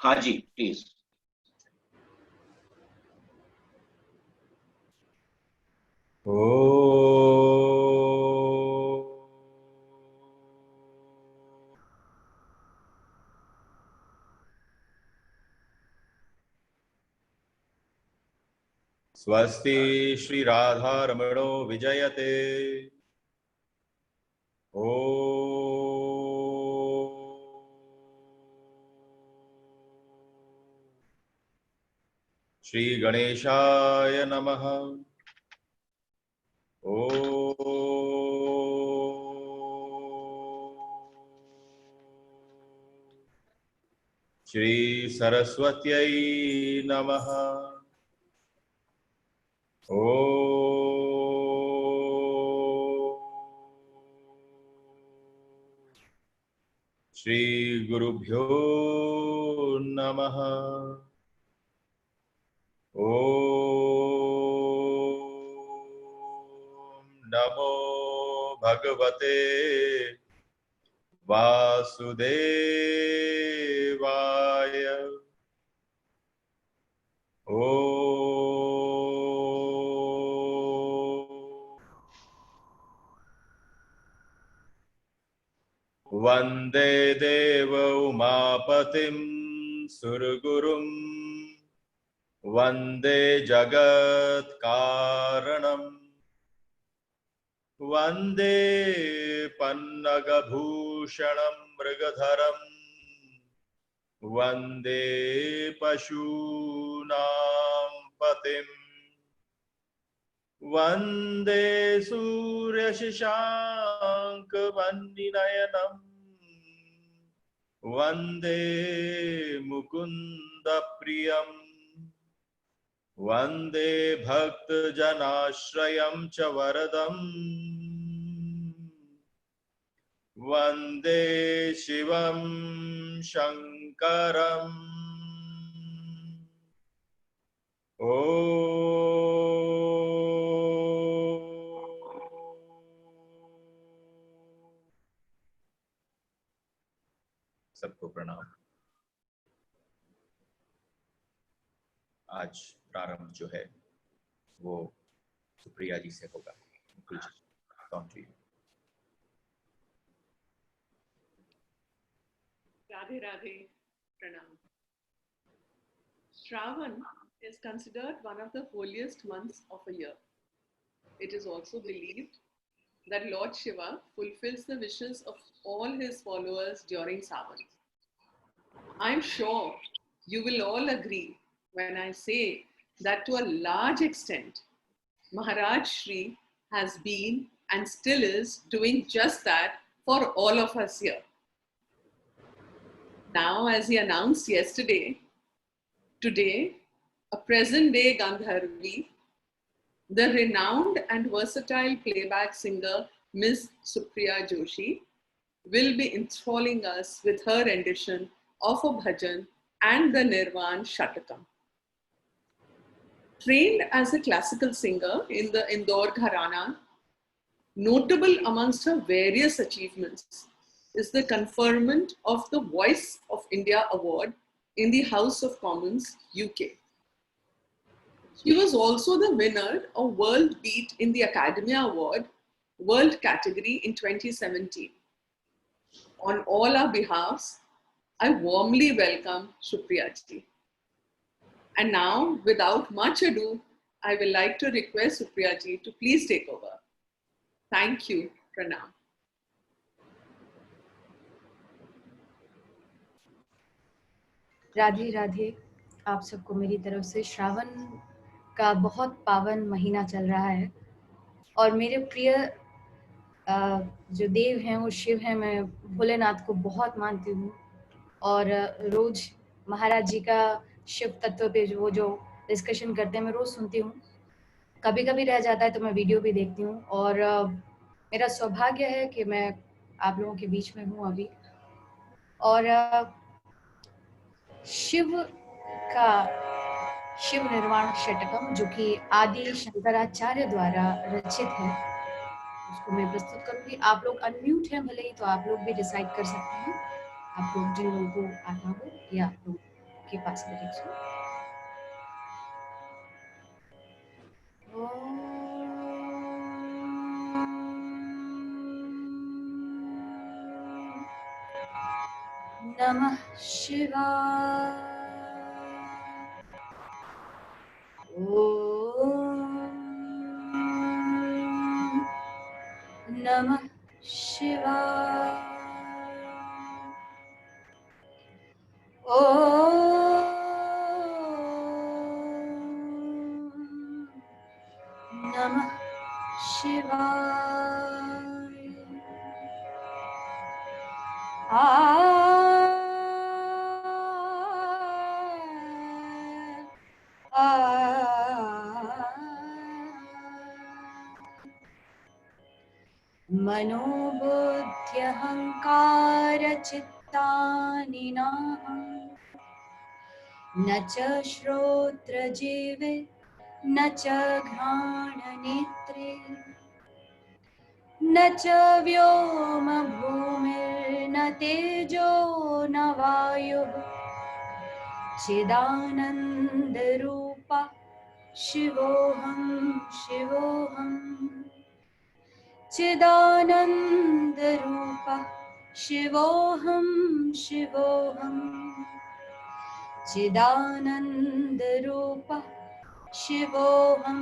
हाँ जी प्लीज। स्वस्ति श्री राधा रमणो विजयते। ओ श्री गणेशाय नमः। ओ श्री सरस्वत्यै नमः। ओ श्री गुरुभ्यो नमः। ओ नमो भगवते वासुदेवाय। ओ वन्दे देव उमापतिं सुरगुरुं वन्दे जगत्कारणम् वन्दे पन्नगभूषणं मृगधरं वन्दे पशूनां पतिम् वन्दे सूर्यशशाङ्कवह्निनयनम् वन्दे मुकुन्दप्रियम् वन्दे भक्तजनाश्रयं च वरदम् वन्दे शिवं शङ्करम्। ओ सबको प्रणाम। आज प्रारंभ जो है वो सुप्रिया जी से होगा। Radhe Radhe, Pranam. Shravan is considered one of the holiest months of a year. It is also believed that Lord Shiva fulfills the wishes of all his followers during Savan. I am sure you will all agree when I say that to a large extent, Maharaj Shri has been and still is doing just that for all of us here. Now, as he announced yesterday, today, a present-day Gandharvi, the renowned and versatile playback singer Ms. Supriya Joshi, will be enthralling us with her rendition of a bhajan and the Nirvan Shatakam. Trained as a classical singer in the Indore Gharana, notable amongst her various achievements is the conferment of the Voice of India Award in the House of Commons, UK. She was also the winner of World Beat in the Academia Award, World Category in 2017. On all our behalves, I warmly welcome Supriya ji. And now, without much ado, I will like to request Supriya ji to please take over. Thank you. Pranam. Radhe Radhe. आप सबको मेरी तरफ से श्रावण का बहुत पावन महीना चल रहा है और मेरे प्रिय जो देव हैं वो शिव हैं। मैं भोलेनाथ को बहुत मानती हूँ और रोज महाराज जी का शिव तत्व पे वो जो डिस्कशन करते हैं मैं रोज सुनती हूँ। कभी कभी रह जाता है तो मैं वीडियो भी देखती हूँ और मेरा सौभाग्य है कि मैं आप लोगों के बीच में हूँ अभी। और शिव का शिव निर्वाण षटकम जो कि आदि शंकराचार्य द्वारा रचित है उसको मैं प्रस्तुत करूंगी। आप लोग अनम्यूट हैं भले ही, तो आप लोग भी डिसाइड कर सकते हैं, आप लोग जिन लोगों को आता हो या आप लोग के पास लिरिक्स हो। नमः शिवाय। नमः शिवाय। नमः शिवाय। मनोबुद्ध्यहङ्कार चित्तानि नाहं न च श्रोत्रजीवे न च घ्राणनेत्रे न च व्योम भूमिर्न तेजो न वायुः चिदानन्दरूपा शिवोऽहं शिवोऽहं चिदानन्दरूपा शिवोऽहं शिवोऽहं चिदानन्दरूपा शिवोऽहं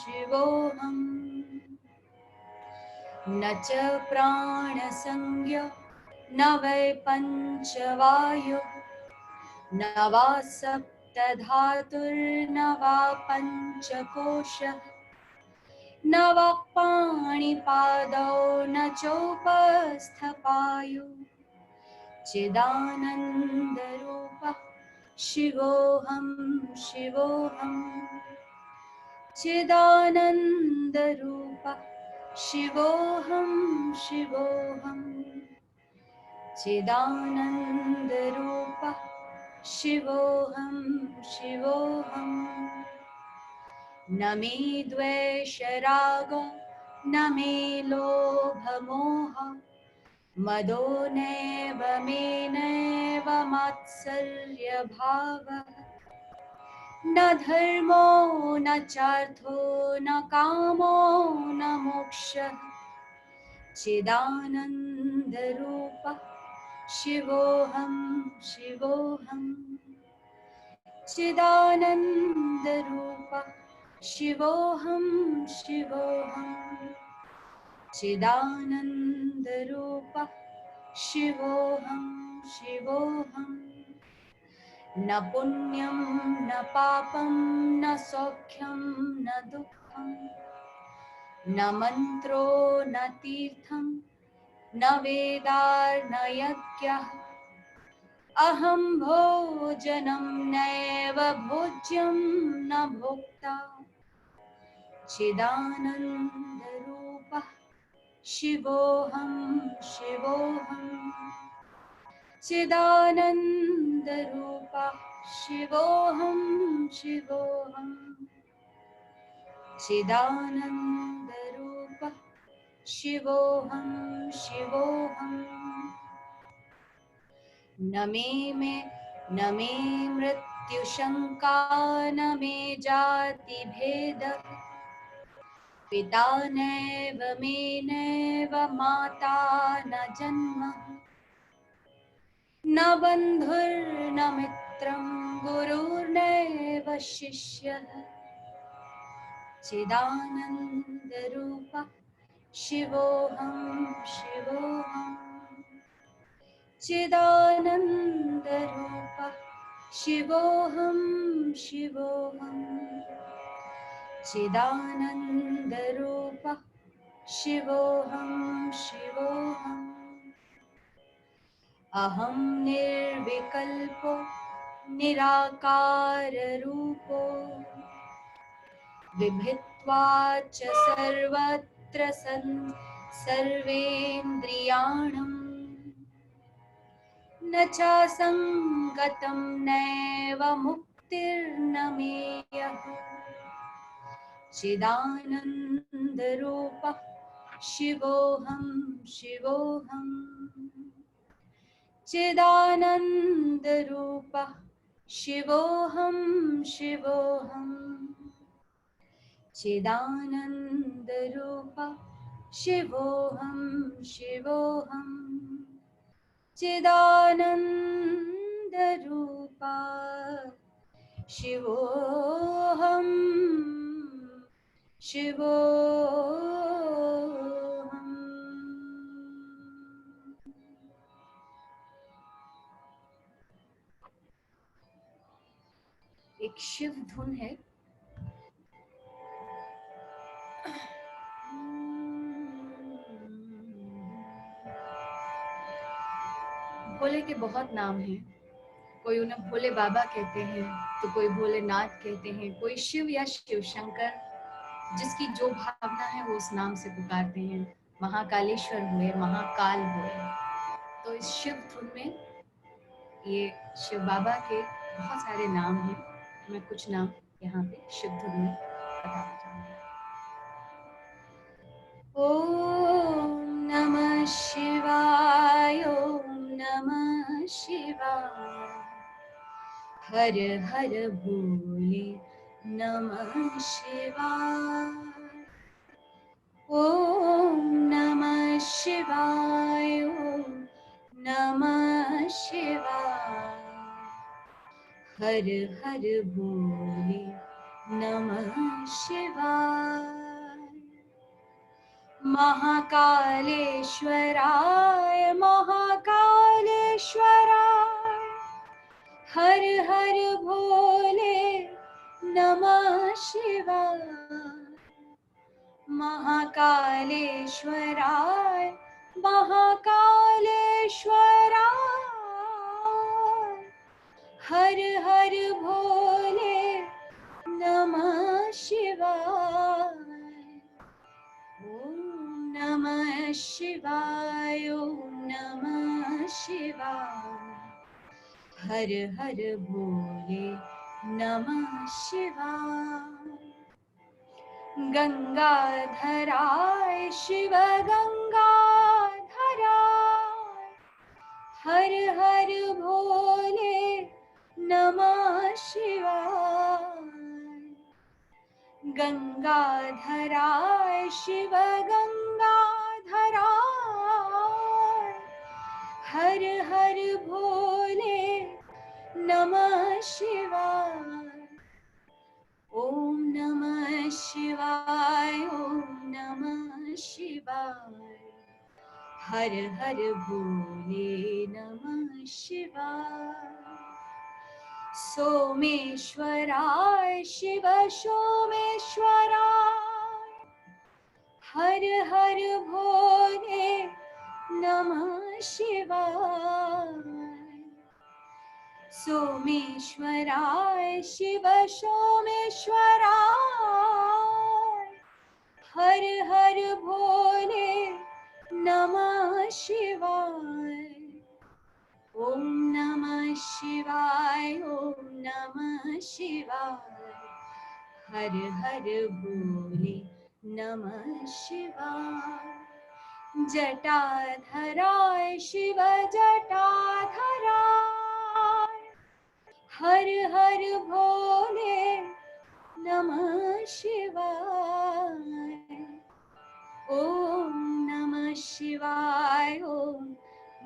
शिवोऽहं न च प्राणसंज्ञा न वै पञ्चवायुः न वा सप्तधातुर्न वा पञ्चकोशः न वा पाणिपादौ न चोपस्थपायुः चिदानन्दरूपः शिवोऽहं शिवोऽहं चिदानन्दरूपः शिवोऽहं शिवोऽहं चिदानन्दरूपः शिवोऽहं शिवोऽहं न मे द्वेषरागो न मे लोभमोह मदो नैव मे नैव मात्सर्यभावः न धर्मो न चार्थो न कामो न मोक्षः चिदानन्दरूपः शिवोऽहं शिवोऽहं चिदानन्दरूपः शिवोऽहं शिवोऽहं चिदानन्दरूपः शिवोऽहं शिवोऽहं न पुण्यं न पापं न सौख्यं न दुःखं न मन्त्रो न तीर्थं न वेदार्न यज्ञः अहं भोजनं नैव भोज्यं न भोक्ता चिदानन्दरूपः शिवोऽहं शिवोऽहं चिदानन्दरूपः शिवोऽहं शिवोऽहं चिदानन्दरूपः शिवोऽहं शिवोऽहं न मे मृत्युशङ्का न मे जातिभेदः पिता नैव मे नैव माता न जन्म न बन्धुर्न मित्रं गुरुर्नैव शिष्यः चिदानन्दरूपः शिवोऽहं शिवोऽहं चिदानन्दरूपः शिवोऽहं शिवोऽहं चिदानन्दरूपः शिवोऽहं शिवोऽहम् अहं निर्विकल्पो निराकाररूपो बिभित्वाच्च सर्वत्र सर्वेन्द्रियाणां न चासङ्गतं नैव मुक्तिर्न मेयः चिदानन्दरूपः शिवोऽहं शिवोऽहं चिदानन्दरूपः शिवोऽहं शिवोऽहं चिदानन्दरूपा शिवोऽहं शिवोऽहं चिदानन्दरूपा शिवोऽहं शिवोऽहम्। एक शिव धुन है। भोले के बहुत नाम हैं। कोई उन्हें भोले बाबा कहते हैं, तो कोई भोलेनाथ कहते हैं, कोई शिव या शिव शंकर, जिसकी जो भावना है वो उस नाम से पुकारते हैं। महाकालेश्वर हुए, महाकाल हुए। तो इस शिव धुन में ये शिव बाबा के बहुत सारे नाम हैं। मैं कुछ नाम यहाँ पे शिव धुन में बताना चाहूँगी। ओम नमः शिवाय, ओम नमः शिवाय, हर हर भोले नमः शिवाय। ओम नमः शिवाय, ओम नमः शिवाय, हर हर भोले नमः शिवाय। महाकालेश्वराय महाकालेश्वराय, हर हर भोले नमः शिवाय। महाकालेश्वराय महाकालेश्वराय, हर हर भोले नमः शिवाय। ओम नमः शिवाय, ओम नमः शिवाय, हर हर भोले नमः शिवाय। गंगाधराय शिव गंगाधराय, हर हर भोले नमः शिवाय। गंगाधराय शिव गंगाधराय, हर हर भोले नमः शिवाय। ओम नमः शिवाय, ओम नमः शिवाय, हर हर भोले नमः शिवाय। सोमेश्वराय शिव सोमेश्वराय, हर हर भोले नमः शिवाय। सोमेश्वराय शिव सोमेश्वराय, हर हर भोले नमः शिवाय। ओम नमः शिवाय, ओम नमः शिवाय, हर हर भोले नमः शिवाय। जटाधराय शिव जटाधराय, हर हर भोले नमः शिवाय। ओम नमः शिवाय, ओम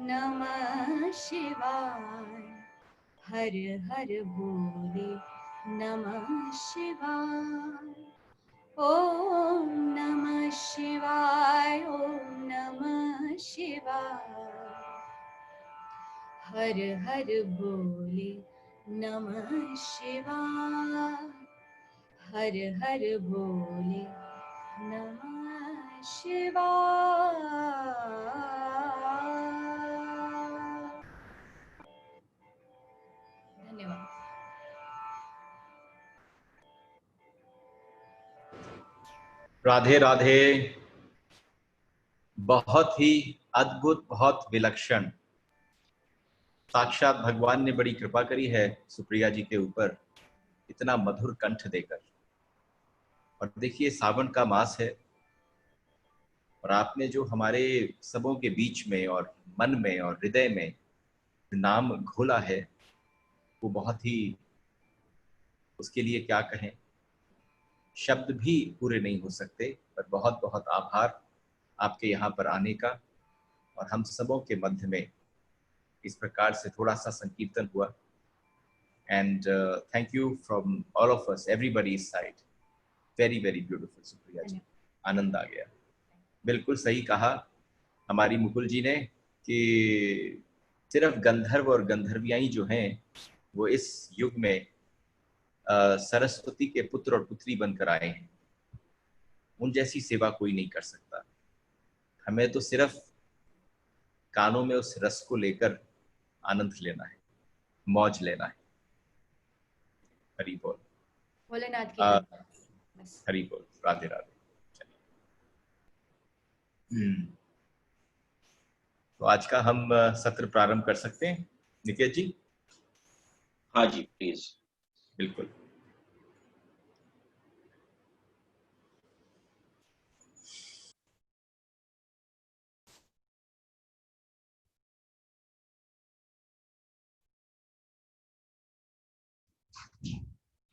नमः शिवाय, हर हर भोले नमः शिवाय। ओम नमः शिवाय, ओम नमः शिवाय, हर हर भोले नमः शिवाय। हर हर भोले नमः शिवाय। धन्यवाद। राधे राधे। बहुत ही अद्भुत, बहुत विलक्षण। साक्षात भगवान ने बड़ी कृपा करी है सुप्रिया जी के ऊपर, इतना मधुर कंठ देकर। और देखिए, सावन का मास है और आपने जो हमारे सबों के बीच में और मन में और हृदय में नाम घोला है, वो बहुत ही, उसके लिए क्या कहें, शब्द भी पूरे नहीं हो सकते। पर बहुत बहुत आभार आपके यहाँ पर आने का, और हम सबों के मध्य में इस प्रकार से थोड़ा सा संकीर्तन हुआ। And thank you from all of us, everybody side. Very very beautiful Supriya ji, आनंद आ गया। बिल्कुल सही कहा हमारी मुकुल जी ने कि सिर्फ गंधर्व और गंधर्वियाई जो हैं वो इस युग में सरस्वती के पुत्र और पुत्री बनकर आए हैं। उन जैसी सेवा कोई नहीं कर सकता। हमें तो सिर्फ कानों में उस रस को लेकर आनंद लेना है, मौज लेना है। हरि बोल, भोलेनाथ की कृपा। बस। हरि बोल, राधे राधे। तो आज का हम सत्र प्रारंभ कर सकते हैं निकेत जी? हाँ जी, प्लीज। बिल्कुल।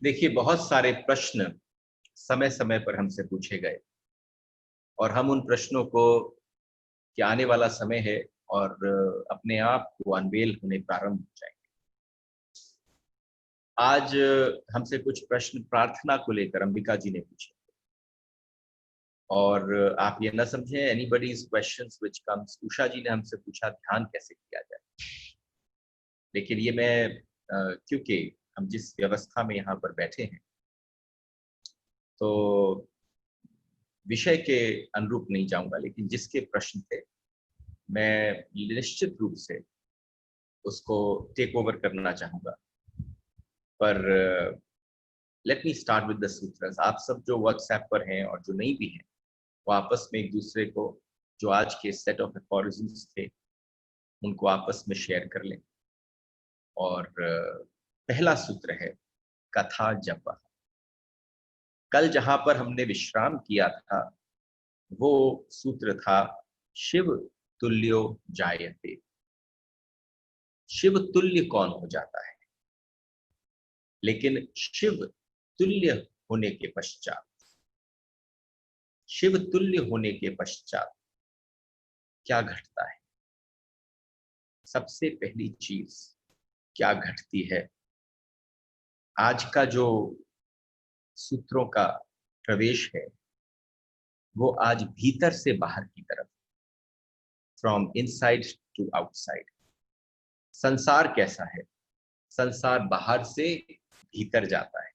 देखिए, बहुत सारे प्रश्न समय समय पर हमसे पूछे गए, और हम उन प्रश्नों को, कि आने वाला समय है और अपने आप को अनवेल होने प्रारंभ हो जाएंगे। आज हमसे कुछ प्रश्न प्रार्थना को लेकर अंबिका जी ने पूछे, और आप ये न समझें anybody's questions which comes. Usha जी ने हमसे पूछा ध्यान कैसे किया जाए, लेकिन ये मैं क्योंकि हम जिस व्यवस्था में यहाँ पर बैठे हैं तो विषय के अनुरूप नहीं जाऊंगा, लेकिन जिसके प्रश्न थे मैं निश्चित रूप से उसको टेक ओवर करना चाहूंगा। पर let me start with the sutras. आप सब जो व्हाट्सएप पर हैं और जो नहीं भी हैं, वो आपस में एक दूसरे को जो आज के सेट ऑफ एफोरिज्म्स थे उनको आपस में शेयर कर लें। और पहला सूत्र है कथा जप। कल जहां पर हमने विश्राम किया था वो सूत्र था शिव तुल्यो जायते। शिव तुल्य कौन हो जाता है? लेकिन शिव तुल्य होने के पश्चात, शिव तुल्य होने के पश्चात क्या घटता है? सबसे पहली चीज क्या घटती है? आज का जो सूत्रों का प्रवेश है वो आज भीतर से बाहर की तरफ, फ्रॉम इनसाइड टू आउटसाइड। संसार कैसा है? संसार बाहर से भीतर जाता है,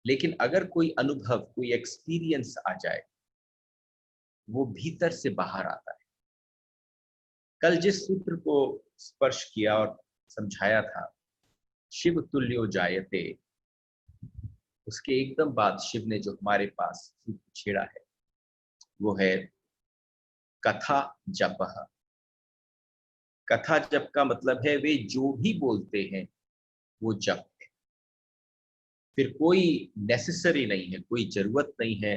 लेकिन अगर कोई अनुभव, कोई एक्सपीरियंस आ जाए वो भीतर से बाहर आता है। कल जिस सूत्र को स्पर्श किया और समझाया था शिव तुल्यो जायते, उसके एकदम बाद शिव ने जो हमारे पास सूत्र छेड़ा है वो है कथा जप। कथा जप का मतलब है वे जो भी बोलते हैं वो जप है। फिर कोई नेसेसरी नहीं है, कोई जरूरत नहीं है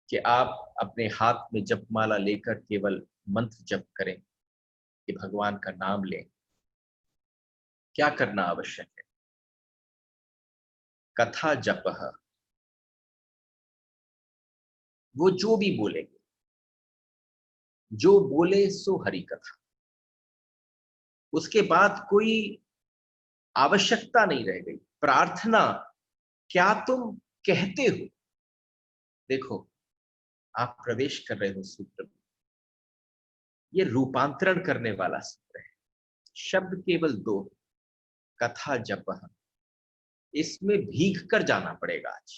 कि आप अपने हाथ में जपमाला लेकर केवल मंत्र जप करें, कि भगवान का नाम लें। क्या करना आवश्यक है? कथा जप। वो जो भी बोलेंगे, जो बोले सो हरि कथा। उसके बाद कोई आवश्यकता नहीं रह गई। प्रार्थना, क्या तुम कहते हो? देखो, आप प्रवेश कर रहे हो सूत्र में, ये रूपांतरण करने वाला सूत्र है। शब्द केवल दो, कथा जप। इसमें भीग कर जाना पड़ेगा आज,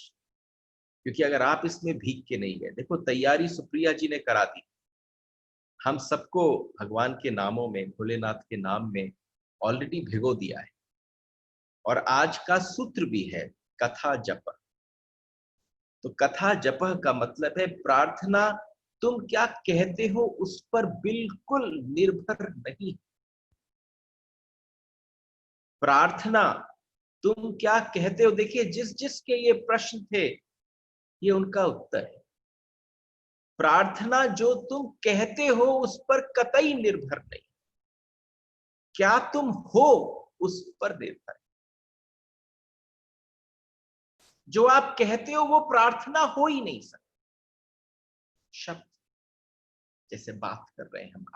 क्योंकि अगर आप इसमें भीग के नहीं गए, देखो तैयारी सुप्रिया जी ने करा दी। हम सबको भगवान के नामों में, भोलेनाथ के नाम में ऑलरेडी भिगो दिया है। और आज का सूत्र भी है कथा जप। तो कथा जप का मतलब है प्रार्थना तुम क्या कहते हो उस पर बिल्कुल निर्भर नहीं। प्रार्थना तुम क्या कहते हो, देखिए जिस जिसके ये प्रश्न थे ये उनका उत्तर है। प्रार्थना जो तुम कहते हो उस पर कतई निर्भर नहीं। क्या तुम हो उस पर निर्भर है। जो आप कहते हो वो प्रार्थना हो ही नहीं सकती। शब्द जैसे बात कर रहे हैं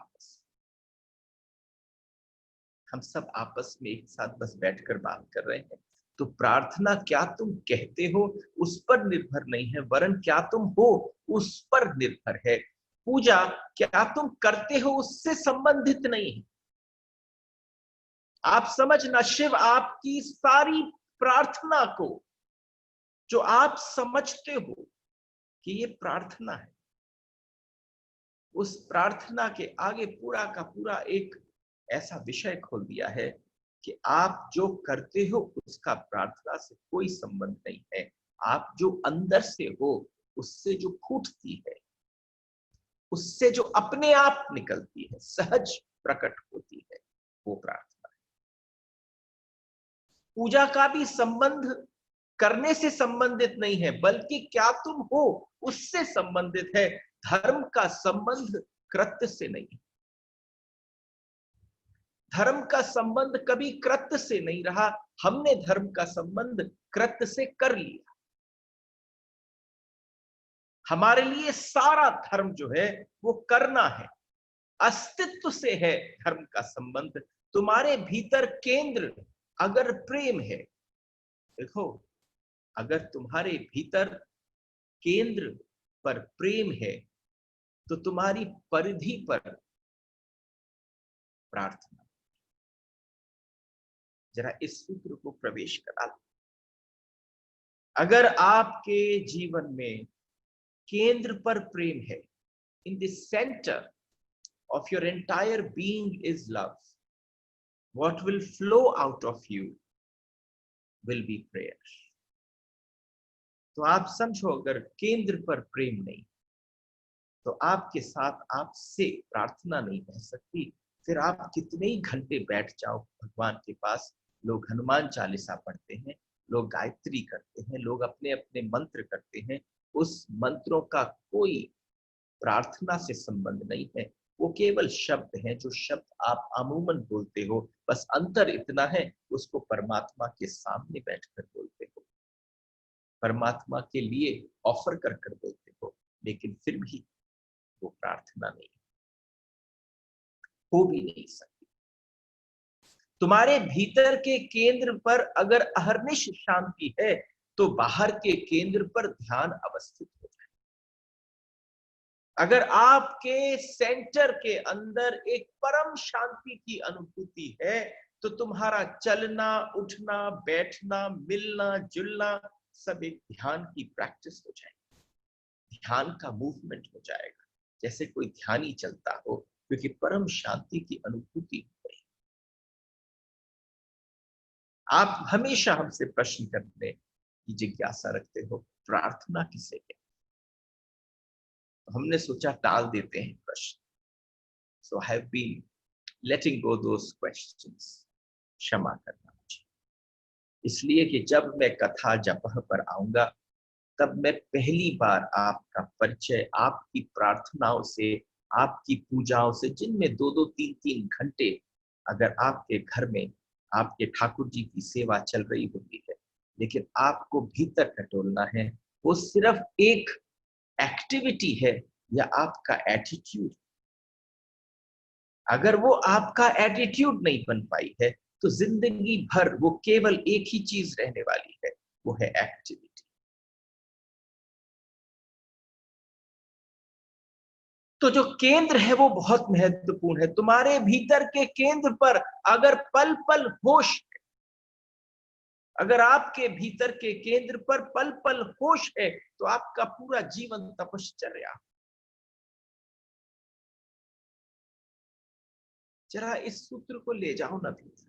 हम सब आपस में एक साथ बस बैठकर बात कर रहे हैं, तो प्रार्थना क्या तुम कहते हो उस पर निर्भर नहीं है, वरन क्या तुम हो उस पर निर्भर है। पूजा क्या तुम करते हो उससे संबंधित नहीं है। आप समझना, शिव आपकी सारी प्रार्थना को, जो आप समझते हो कि ये प्रार्थना है, उस प्रार्थना के आगे पूरा का पूरा एक ऐसा विषय खोल दिया है कि आप जो करते हो उसका प्रार्थना से कोई संबंध नहीं है। आप जो अंदर से हो, उससे जो फूटती है, उससे जो अपने आप निकलती है, सहज प्रकट होती है, वो प्रार्थना है। पूजा का भी संबंध करने से संबंधित नहीं है, बल्कि क्या तुम हो उससे संबंधित है। धर्म का संबंध कृत्य से नहीं है। धर्म का संबंध कभी कृत्य से नहीं रहा। हमने धर्म का संबंध कृत्य से कर लिया। हमारे लिए सारा धर्म जो है वो करना है, अस्तित्व से है धर्म का संबंध। तुम्हारे भीतर केंद्र अगर प्रेम है, देखो, अगर तुम्हारे भीतर केंद्र पर प्रेम है तो तुम्हारी परिधि पर प्रार्थना। जरा इस सूत्र को प्रवेश करा लो। अगर आपके जीवन में केंद्र पर प्रेम है, in the centre of your entire being is love, what will flow out of you will be prayer. तो आप समझो, अगर केंद्र पर प्रेम नहीं तो आपके साथ आपसे प्रार्थना नहीं बह सकती। फिर आप कितने ही घंटे बैठ जाओ भगवान के पास, लोग हनुमान चालीसा पढ़ते हैं, लोग गायत्री करते हैं, लोग अपने अपने मंत्र करते हैं, उस मंत्रों का कोई प्रार्थना से संबंध नहीं है। वो केवल शब्द हैं, जो शब्द आप अमूमन बोलते हो। बस अंतर इतना है, उसको परमात्मा के सामने बैठकर बोलते हो, परमात्मा के लिए ऑफर कर कर बोलते हो, लेकिन फिर भी वो प्रार्थना नहीं हो भी नहीं सकती। तुम्हारे भीतर के केंद्र पर अगर अहर्निश शांति है तो बाहर के केंद्र पर ध्यान अवस्थित हो जाए। अगर आपके सेंटर के अंदर एक परम शांति की अनुभूति है तो तुम्हारा चलना, उठना, बैठना, मिलना, जुलना सब एक ध्यान की प्रैक्टिस हो जाएगी। ध्यान का मूवमेंट हो जाएगा, जैसे कोई ध्यानी चलता हो, क्योंकि परम शांति की अनुभूति हो गई। आप हमेशा हमसे प्रश्न करने की जिज्ञासा रखते हो, प्रार्थना किसे कहते हैं? हमने सोचा टाल देते हैं प्रश्न। So I have been letting go those questions. क्षमा करना मुझे, इसलिए कि जब मैं कथा जपह पर आऊंगा तब मैं पहली बार आपका परिचय आपकी प्रार्थनाओं से, आपकी पूजाओं से, जिनमें 2-2, 3-3 घंटे अगर आपके घर में आपके ठाकुर जी की सेवा चल रही होती है, लेकिन आपको भीतर टटोलना है, वो सिर्फ एक एक्टिविटी है या आपका एटीट्यूड। अगर वो आपका एटीट्यूड नहीं बन पाई है तो जिंदगी भर वो केवल एक ही चीज रहने वाली है, वो है एक्टिविटी। तो जो केंद्र है वो बहुत महत्वपूर्ण है। तुम्हारे भीतर के केंद्र पर अगर पल पल होश है, अगर आपके भीतर के केंद्र पर पल पल होश है तो आपका पूरा जीवन तपश्चर्या। जरा इस सूत्र को ले जाओ ना भीतर,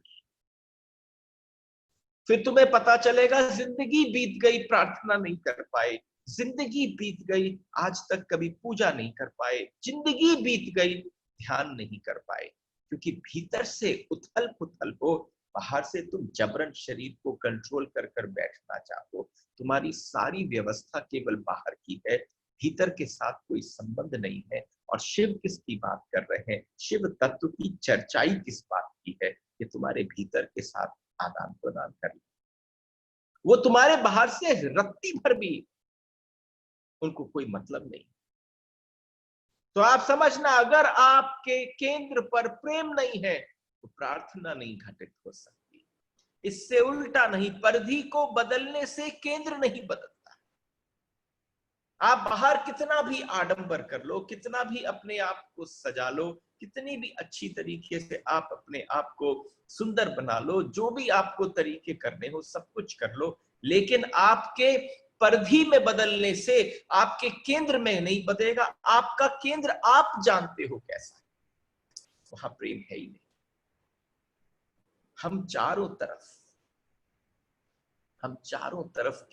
फिर तुम्हें पता चलेगा जिंदगी बीत गई, प्रार्थना नहीं कर पाए, जिंदगी बीत गई, आज तक कभी पूजा नहीं कर पाए, जिंदगी बीत गई, ध्यान नहीं कर पाए, क्योंकि भीतर से उथल पुथल हो, बाहर से तुम जबरन शरीर को कंट्रोल कर कर बैठना चाहो। तुम्हारी सारी व्यवस्था केवल बाहर की है, भीतर के साथ कोई संबंध नहीं है। और शिव किसकी बात कर रहे हैं? शिव तत्व की चर्चाई किस बात की की है कि तुम्हारे भीतर के साथ आदान प्रदान कर ले। वो तुम्हारे बाहर से रत्ती भर भी उनको कोई मतलब नहीं। तो आप समझना, अगर आपके केंद्र पर प्रेम नहीं है तो प्रार्थना नहीं घटित हो सकती। इससे उल्टा नहीं, परिधि को बदलने से केंद्र नहीं बदलता। आप बाहर कितना भी आडंबर कर लो, कितना भी अपने आप को सजा लो, कितनी भी अच्छी तरीके से आप अपने आप को सुंदर बना लो, जो भी आपको तरीके करने हो सब कुछ कर लो, लेकिन आपके परिधि में बदलने से आपके केंद्र में नहीं बदलेगा। आपका केंद्र आप जानते हो कैसा है, वहां प्रेम है ही नहीं। हम चारों तरफ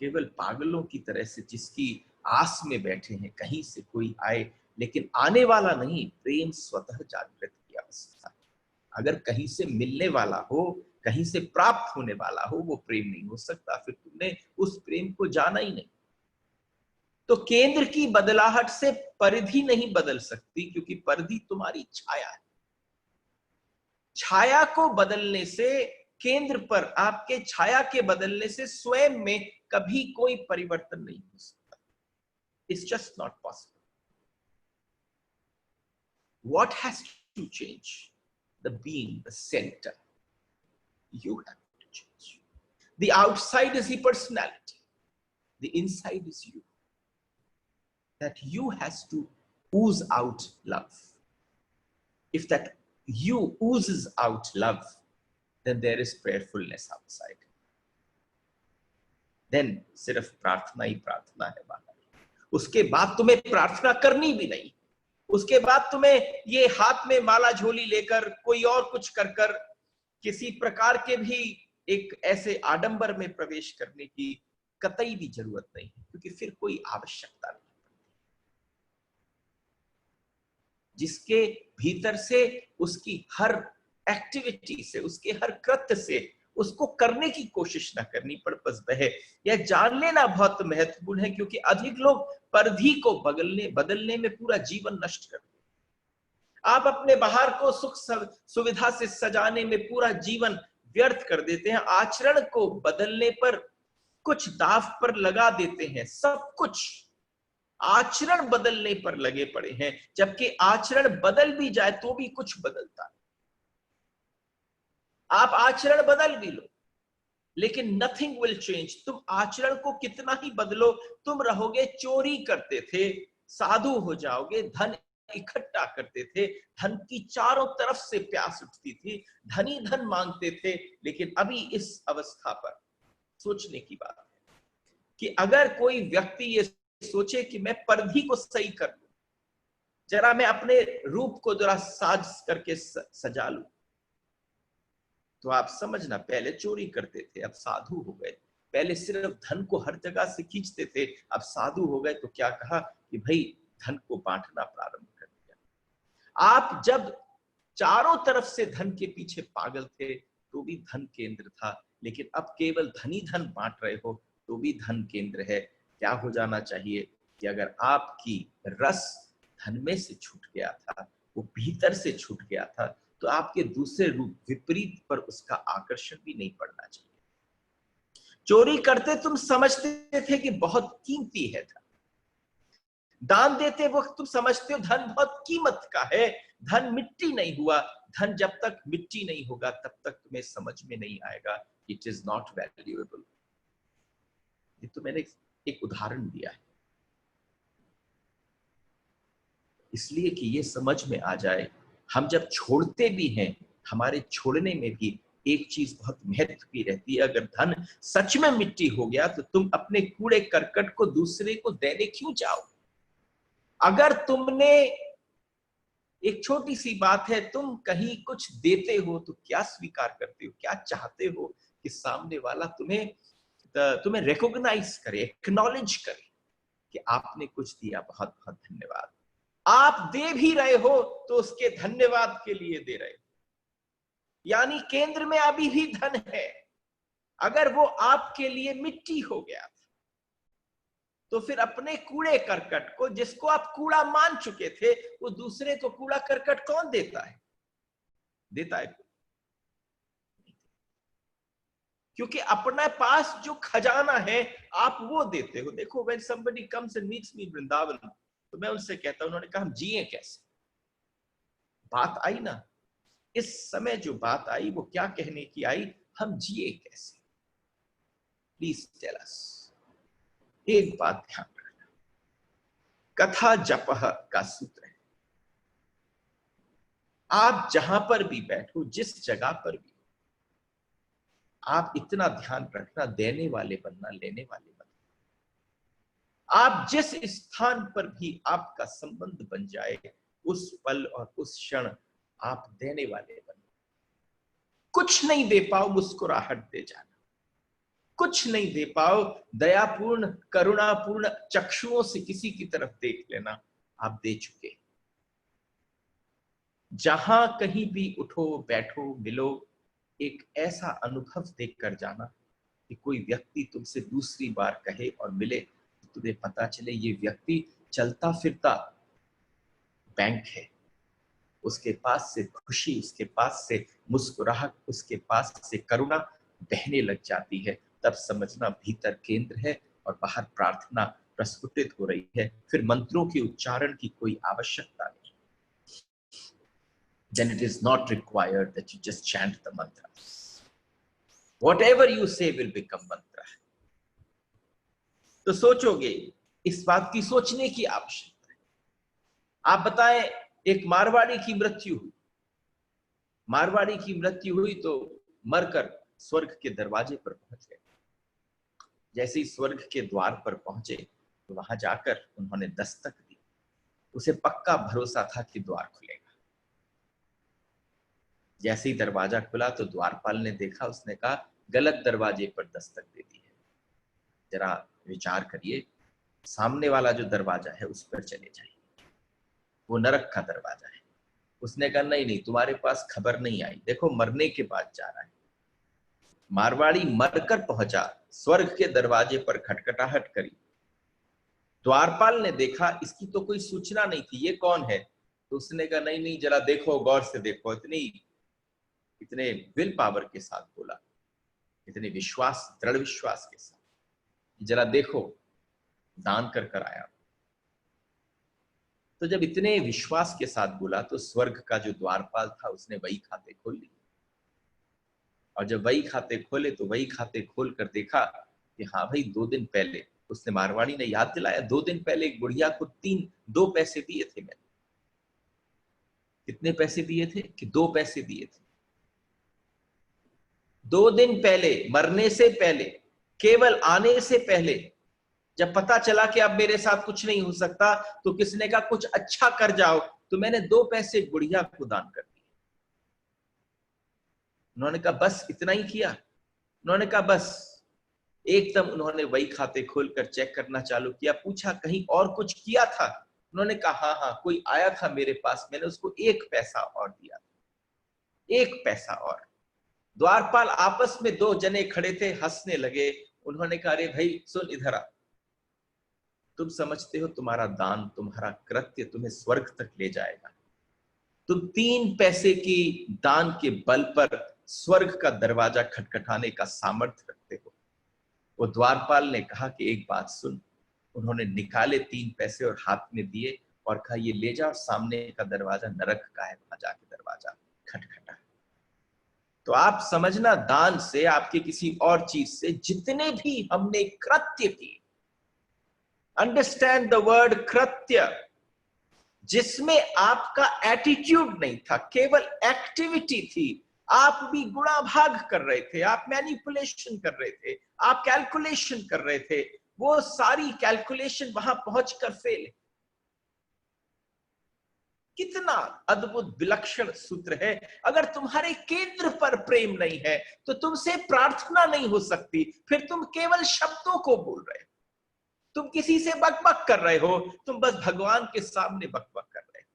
केवल पागलों की तरह से जिसकी आस में बैठे हैं कहीं से कोई आए, लेकिन आने वाला नहीं। प्रेम स्वतः जागृत की अवस्था। अगर कहीं से मिलने वाला हो, कहीं से प्राप्त होने वाला हो, वो प्रेम नहीं हो सकता। फिर तुमने उस प्रेम को जाना ही नहीं। तो केंद्र की बदलाहट से परिधि नहीं बदल सकती, क्योंकि परिधि तुम्हारी छाया है। छाया को बदलने से, केंद्र पर आपके छाया के बदलने से स्वयं में कभी कोई परिवर्तन नहीं हो सकता। It's just not possible. What has to change? The being, the center. You have to change. The outside is the personality. The inside is you. That you has to ooze out love. If that you oozes out love, then there is prayerfulness outside. Then सिर्फ प्रार्थना ही प्रार्थना है बाहर। उसके बाद तुम्हें प्रार्थना करनी भी नहीं। उसके बाद तुम्हें ये हाथ में माला झोली लेकर कोई और कुछ कर किसी प्रकार के भी एक ऐसे आडंबर में प्रवेश करने की कतई भी जरूरत नहीं है, क्योंकि फिर कोई आवश्यकता नहीं। जिसके भीतर से उसकी हर एक्टिविटी से, उसके हर कृत्य से उसको करने की कोशिश ना करनी पर्पस है। यह जान लेना बहुत महत्वपूर्ण है, क्योंकि अधिक लोग परिधि को बदलने में पूरा जीवन नष्ट कर देते। आप अपने बाहर को सुख सुविधा से सजाने में पूरा जीवन व्यर्थ कर देते हैं। आचरण को बदलने पर कुछ दाव पर लगा देते हैं, सब कुछ आचरण बदलने पर लगे पड़े हैं, जबकि आचरण बदल भी जाए तो भी कुछ बदलता है। आप आचरण बदल भी लो, लेकिन नथिंग विल चेंज। तुम आचरण को कितना ही बदलो, तुम रहोगे। चोरी करते थे, साधु हो जाओगे। धन इकट्ठा करते थे, धन की चारों तरफ से प्यास उठती थी, धनी धन मांगते थे। लेकिन अभी इस अवस्था पर सोचने की बात है कि अगर कोई व्यक्ति ये सोचे कि मैं परिधि को सही कर लूं, जरा मैं अपने रूप को जरा साज करके सजा लूं, तो आप समझना, पहले चोरी करते थे, अब साधु हो गए। पहले सिर्फ धन को हर जगह से खींचते थे, अब साधु हो गए। तो क्या कहा कि भाई धन को बांटना प्रारंभ कर दिया। आप जब चारों तरफ से धन के पीछे पागल थे तो भी धन केंद्र था, लेकिन अब केवल धनी धन बांट रहे हो तो भी धन केंद्र है। क्या हो जाना चाहिए कि अगर आपकी रस धन में से छूट गया था, वो भीतर से छूट गया था, तो आपके दूसरे रूप विपरीत पर उसका आकर्षण भी नहीं पड़ना चाहिए। चोरी करते तुम समझते थे कि बहुत कीमती है धन। दान देते वक्त तुम समझते हो धन बहुत कीमत का है। धन मिट्टी नहीं हुआ। धन जब तक मिट्टी नहीं होगा तब तक तुम्हें समझ में नहीं आएगा, इट इज नॉट वैल्यूएबल। ये तो मैंने एक उदाहरण दिया है इसलिए कि ये समझ में आ जाए। हम जब छोड़ते भी हैं, हमारे छोड़ने में भी एक चीज बहुत महत्व की रहती है। अगर धन सच में मिट्टी हो गया तो तुम अपने कूड़े करकट को दूसरे को देने क्यों जाओ? अगर तुमने, एक छोटी सी बात है, तुम कहीं कुछ देते हो तो क्या स्वीकार करते हो, क्या चाहते हो कि सामने वाला तुम्हें रिकॉग्नाइज करे, एक्नॉलेज करे कि आपने कुछ दिया, बहुत बहुत धन्यवाद। आप दे भी रहे हो तो उसके धन्यवाद के लिए दे रहे हो, यानी केंद्र में अभी भी धन है। अगर वो आपके लिए मिट्टी हो गया था तो फिर अपने कूड़े करकट को, जिसको आप कूड़ा मान चुके थे, वो दूसरे को कूड़ा करकट कौन देता है? देता है? क्योंकि अपने पास जो खजाना है आप वो देते हो। देखो, when somebody comes and meets me in Vrindavan, तो मैं उनसे कहता हूं, उन्होंने कहा हम जिए कैसे? बात आई ना, इस समय जो बात आई वो क्या कहने की आई, हम जिए कैसे? Please tell us. एक बात ध्यान रखना, कथा जपह का सूत्र है। आप जहां पर भी बैठो, जिस जगह पर भी, आप इतना ध्यान रखना, देने वाले बनना, लेने वाले बनना। आप जिस स्थान पर भी आपका संबंध बन जाए, उस पल और उस क्षण आप देने वाले बनना। कुछ नहीं दे पाओ, मुस्कुराहट दे जाना। कुछ नहीं दे पाओ, दयापूर्ण करुणापूर्ण चक्षुओं से किसी की तरफ देख लेना, आप दे चुके। जहां कहीं भी उठो, बैठो, मिलो, एक ऐसा अनुभव देखकर जाना कि कोई व्यक्ति तुमसे दूसरी बार कहे और मिले तो तुम्हें पता चले ये व्यक्ति चलता फिरता बैंक है। उसके पास से खुशी, उसके पास से मुस्कुराहट, उसके पास से करुणा बहने लग जाती है। तब समझना भीतर केंद्र है और बाहर प्रार्थना प्रस्फुटित हो रही है। फिर मंत्रों के उच्चारण की कोई आवश्यकता नहीं। Then it is not required that you just chant the mantras. Whatever you say will become mantra. तो सोचोगे, इस बात की सोचने की आवश्यकता है। आप बताएं, एक मारवाड़ी की मृत्यु हुई, मारवाड़ी की मृत्यु हुई तो मरकर स्वर्ग के दरवाजे पर पहुंच गए। जैसे ही स्वर्ग के द्वार पर पहुंचे तो वहां जाकर उन्होंने दस्तक दी। उसे पक्का भरोसा था कि द्वार खुलेगा। जैसे ही दरवाजा खुला तो द्वारपाल ने देखा, उसने कहा गलत दरवाजे पर दस्तक दे दी है, जरा विचार करिए, सामने वाला जो दरवाजा है उस पर चले जाइए, वो नरक का दरवाजा है। उसने कहा नहीं नहीं, तुम्हारे पास खबर नहीं आई, देखो मरने के बाद जा रहा है। मारवाड़ी मरकर पहुंचा, स्वर्ग के दरवाजे पर खटखटाहट करी। द्वारपाल ने देखा इसकी तो कोई सूचना नहीं थी, ये कौन है? तो उसने कहा नहीं नहीं, जरा देखो, गौर से देखो। इतने विल पावर के साथ बोला, इतने विश्वास, दृढ़ विश्वास के साथ, जरा देखो, दान कर कर आया। तो जब इतने विश्वास के साथ बोला तो स्वर्ग का जो द्वारपाल था उसने वही खाते खोल लिए। और जब वही खाते खोले तो वही खाते खोल कर देखा कि हाँ भाई, 2 दिन पहले, उसने, मारवाड़ी ने याद दिलाया, 2 दिन पहले एक बुढ़िया को 2 पैसे दिए थे मैंने। कितने पैसे दिए थे? कि 2 पैसे दिए थे। 2 दिन पहले, मरने से पहले, केवल आने से पहले, जब पता चला कि अब मेरे साथ कुछ नहीं हो सकता, तो किसने कहा कुछ अच्छा कर जाओ, तो मैंने 2 पैसे बुढ़िया को दान कर दिए। उन्होंने कहा बस इतना ही किया? उन्होंने कहा बस। एकदम उन्होंने वही खाते खोलकर चेक करना चालू किया। पूछा कहीं और कुछ किया था? उन्होंने कहा हाँ हाँ, कोई आया था मेरे पास, मैंने उसको 1 पैसा और दिया, 1 पैसा और। द्वारपाल आपस में 2 जने खड़े थे, हंसने लगे। उन्होंने कहा अरे भाई सुन, इधर आ। तुम समझते हो तुम्हारा दान, तुम्हारा कृत्य तुम्हें स्वर्ग तक ले जाएगा? तुम 3 पैसे की दान के बल पर स्वर्ग का दरवाजा खटखटाने का सामर्थ्य रखते हो। वो द्वारपाल ने कहा कि एक बात सुन। उन्होंने निकाले 3 पैसे और हाथ में दिए और कहा ये ले जा, सामने का दरवाजा नरक का है, वहां जाके दरवाजा खटखटा। तो आप समझना, दान से, आपके किसी और चीज से, जितने भी हमने कृत्य किए, अंडरस्टैंड द वर्ड कृत्य, जिसमें आपका एटीट्यूड नहीं था, केवल एक्टिविटी थी, आप भी गुणा भाग कर रहे थे, आप मैनिपुलेशन कर रहे थे, आप कैलकुलेशन कर रहे थे, वो सारी कैलकुलेशन वहां पहुंचकर फेल। कितना अद्भुत विलक्षण सूत्र है। अगर तुम्हारे केंद्र पर प्रेम नहीं है तो तुमसे प्रार्थना नहीं हो सकती। फिर तुम केवल शब्दों को बोल रहे हो, तुम किसी से बकबक कर रहे हो, तुम बस भगवान के सामने बकबक कर रहे हो।